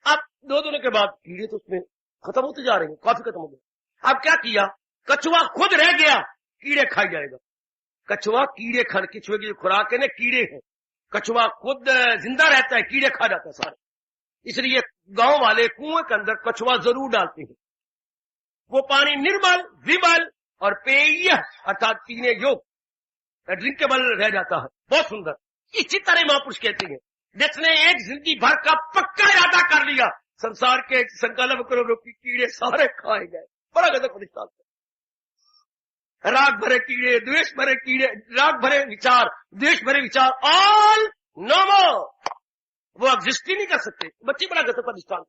अब 2 दिनों के बाद कीड़े तो उसमें खत्म होते जा रहे हैं, काफी खत्म हो गए। अब क्या किया, कछुआ खुद रह गया, कीड़े खा जाएगा। कछुआ कीड़े खा, कछुए की खुराक है ना कीड़े हैं, कछुआ खुद जिंदा रहता है, कीड़े खा जाता है सारे। इसलिए गांव वाले कुएं के अंदर कछुआ जरूर डालते हैं। वो पानी निर्मल, विमल और पेय अर्थात पीने योग्य, ड्रिंकेबल रह जाता है, बहुत सुंदर। इसी तरह महापुरुष कहते हैं, जिसने एक जिंदगी भर का पक्का इरादा कर लिया, संसार के संकल्प करो की कीड़े सारे खाए गए। बड़ा गजब प्रतिष्ठा, राग भरे कीड़े, द्वेष भरे कीड़े, राग भरे विचार, द्वेष भरे विचार, ऑल नो मोर, वो एग्जिस्ट ही नहीं कर सकते। बच्चे बड़ा गजब प्रतिष्ठा है।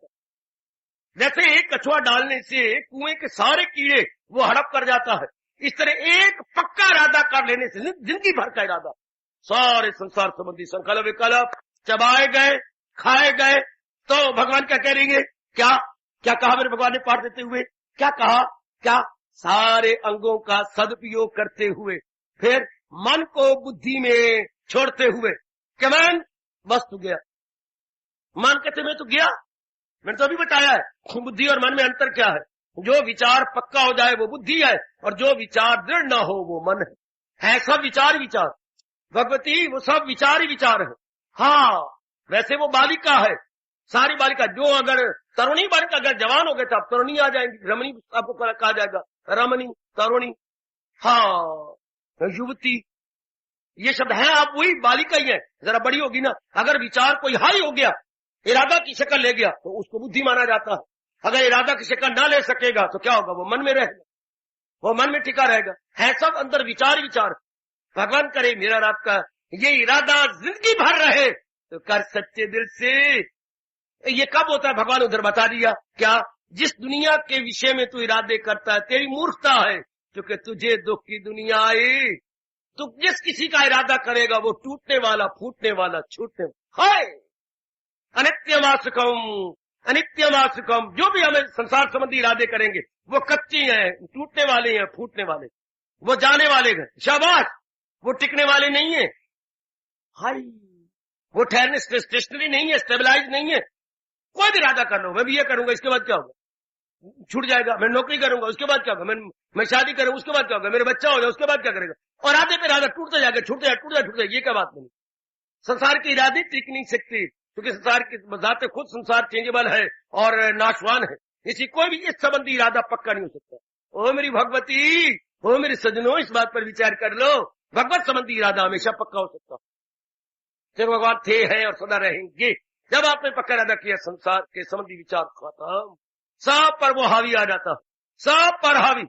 जैसे एक कछुआ डालने से कुएं के सारे कीड़े वो हड़प कर जाता है, इस तरह एक पक्का इरादा कर लेने से, जिंदगी भर का इरादा, सारे संसार संबंधी संकल्प विकल्प चबाए गए, खाए गए। तो भगवान क्या कह रही है? क्या कहा मेरे भगवान ने पाठ देते हुए? क्या कहा? क्या सारे अंगों का सदुपयोग करते हुए, फिर मन को बुद्धि में छोड़ते हुए, क्या मन बस तू गया, मन कहते मैं तो गया। मैंने तो अभी बताया है बुद्धि और मन में अंतर क्या है। जो विचार पक्का हो जाए वो बुद्धि है, और जो विचार दृढ़ ना हो वो मन है सब विचार भगवती, वो सब विचार ही विचार है। हाँ, वैसे वो बालिका है, सारी बालिका, जो अगर तरुणी बालिका अगर जवान हो गए तो अब तरुणी आ जाएंगी, रमणी आपको कहा जाएगा, रमणी, तरुणी, हाँ युवती, ये शब्द है। आप वही बालिका ही है, जरा बड़ी होगी ना, अगर विचार कोई हाई हो गया, इरादा की शक्ल ले गया तो उसको बुद्धि माना जाता है। अगर इरादा की शक्ल ना ले सकेगा तो क्या होगा, वो मन में रहेगा, वो मन में टिका रहेगा। है सब अंदर विचार। भगवान करे मेरा और आपका ये इरादा जिंदगी भर रहे तो कर सच्चे दिल से। ये कब होता है भगवान उधर बता दिया। क्या? जिस दुनिया के विषय में तू इरादे करता है तेरी मूर्खता है, क्योंकि तुझे दुख की दुनिया आई। तू जिस किसी का इरादा करेगा वो टूटने वाला, फूटने वाला, छूटने हाय। अनित्यमासुकम, जो भी हमें संसार संबंधी इरादे करेंगे वो कच्चे हैं, टूटने वाले हैं, फूटने वाले, वो जाने वाले हैं, शाबाश, वो टिकने वाले नहीं है। हाय, वो ठहरने स्टेशनरी नहीं है, स्टेबलाइज नहीं है। कोई भी इरादा कर लो, मैं भी ये करूंगा, इसके बाद क्या होगा, छूट जाएगा। मैं नौकरी करूंगा, उसके बाद क्या होगा, मैं शादी करूंगा, उसके बाद क्या होगा, मेरे बच्चा हो जाए, उसके बाद क्या करेगा। और आधे पे इरादा टूटता जाएगा, छूटता जाएगा, ये क्या बात नहीं। संसार की इरादे टिक नहीं सकती, क्योंकि संसार की जाते खुद संसार चेंजेबल है और नाशवान है। इसी कोई भी इस संबंधी इरादा पक्का नहीं हो सकता। ओ मेरी भगवती, ओ मेरे सजनों, इस बात पर विचार कर लो, भगवत संबंधी इरादा हमेशा पक्का हो सकता। जब भगवान थे, हैं और सदा रहेंगे। जब आपने पक्का इरादा किया, संसार के संबंधी विचार खत्म, सब पर वो हावी आ जाता, सब पर हावी।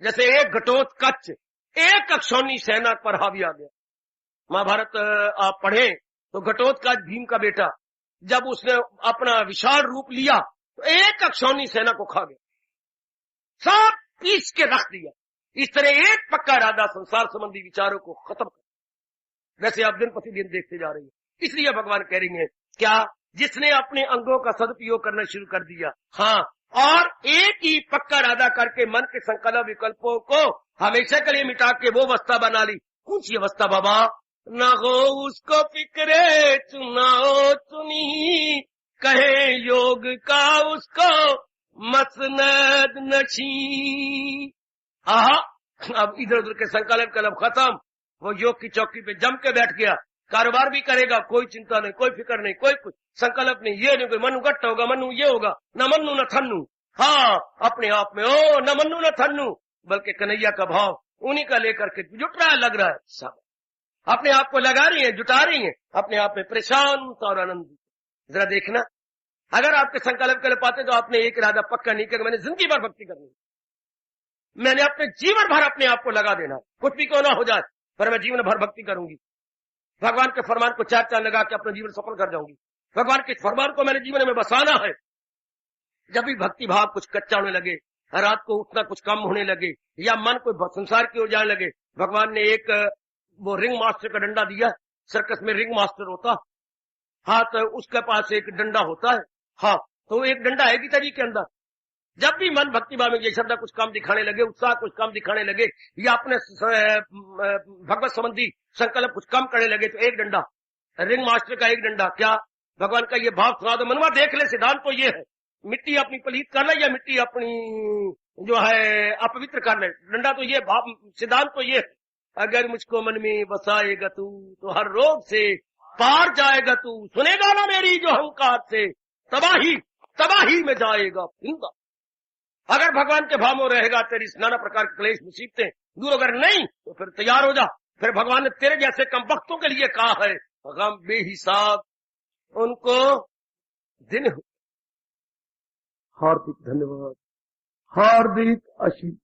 जैसे एक घटोत्कच एक अक्षौणी सेना पर हावी आ गया। महाभारत आप पढ़े तो घटोत्कच भीम का बेटा, जब उसने अपना विशाल रूप लिया तो एक अक्षौणी सेना को खा गया, सब पीस के रख दिया। इस तरह एक पक्का इरादा संसार संबंधी विचारों को खत्म कर, वैसे आप दिन प्रतिदिन देखते जा रही है। इसलिए भगवान कह रही है क्या, जिसने अपने अंगों का सदुपयोग करना शुरू कर दिया, हाँ, और एक ही पक्का इरादा करके मन के संकल्प विकल्पों को हमेशा के लिए मिटा के वो अवस्था बना ली। कौन सी अवस्था बाबा? ना हो उसको फिक्रे चुनाओ चुनी, कहे योग का उसको मसनद नशी। आहा, अब इधर उधर के संकल्प कलम खत्म, वो योग की चौकी पे जम के बैठ गया, कारोबार भी करेगा, कोई चिंता नहीं, कोई फिक्र नहीं, कोई कुछ संकल्प नहीं, ये नहीं कोई मनु गट्ट होगा, मनु ये होगा, न मन्नू न थन्नू। हाँ, अपने आप में ओ न मन्नू न थन्नू, बल्कि कन्हैया का भाव उन्हीं का लेकर के जुट रहा है, लग रहा है, सब अपने आप को लगा रही है, जुटा रही है, अपने आप में प्रशांत और आनंदित। जरा देखना, अगर आपके संकल्प कर पाते तो आपने एक इरादा पक्का नहीं किया, मैंने जिंदगी भर भक्ति करनी, मैंने अपने जीवन भर अपने आप को लगा देना, कुछ भी क्यों ना हो जाए, पर मैं जीवन भर भक्ति करूंगी, भगवान के फरमान को चार चांद लगा के अपना जीवन सफल कर जाऊंगी, भगवान के फरमान को मेरे जीवन में बसाना है। जब भी भक्ति भाव कुछ कच्चा होने लगे, रात को उठना कुछ कम होने लगे, या मन कोई संसार की ओर जाने लगे, भगवान ने एक वो रिंग मास्टर का डंडा दिया, सर्कस में रिंग मास्टर होता, हाँ, तो उसके पास एक डंडा होता है, हाँ, तो एक डंडा है गीता जी के अंदर। जब भी मन भक्ति भाव में ये श्रद्धा कुछ कम दिखाने लगे, उत्साह कुछ कम दिखाने लगे, या अपने भगवत संबंधी संकल्प कुछ कम करने लगे, तो एक डंडा, रिंग मास्टर का एक डंडा, क्या भगवान का ये भाव सुना दो, मनवा देख ले, सिद्धांत तो ये है, मिट्टी अपनी पलीत कर ले या मिट्टी अपनी जो है अपवित्र कर ले, डंडा तो ये भाव, सिद्धांत तो ये है, अगर मुझको मन में बसाएगा तू तो हर रोग से पार जाएगा तू, सुनेगा ना मेरी जो अहंकार से, तबाही में जाएगा फिंदा। अगर भगवान के भाव में रहेगा, तेरी नाना प्रकार के क्लेश मुसीबतें दूर, अगर नहीं तो फिर तैयार हो जा, फिर भगवान ने तेरे जैसे कम वक्तों के लिए कहा है, गम बेहिसाब उनको दिन। हार्दिक धन्यवाद, हार्दिक आशीष।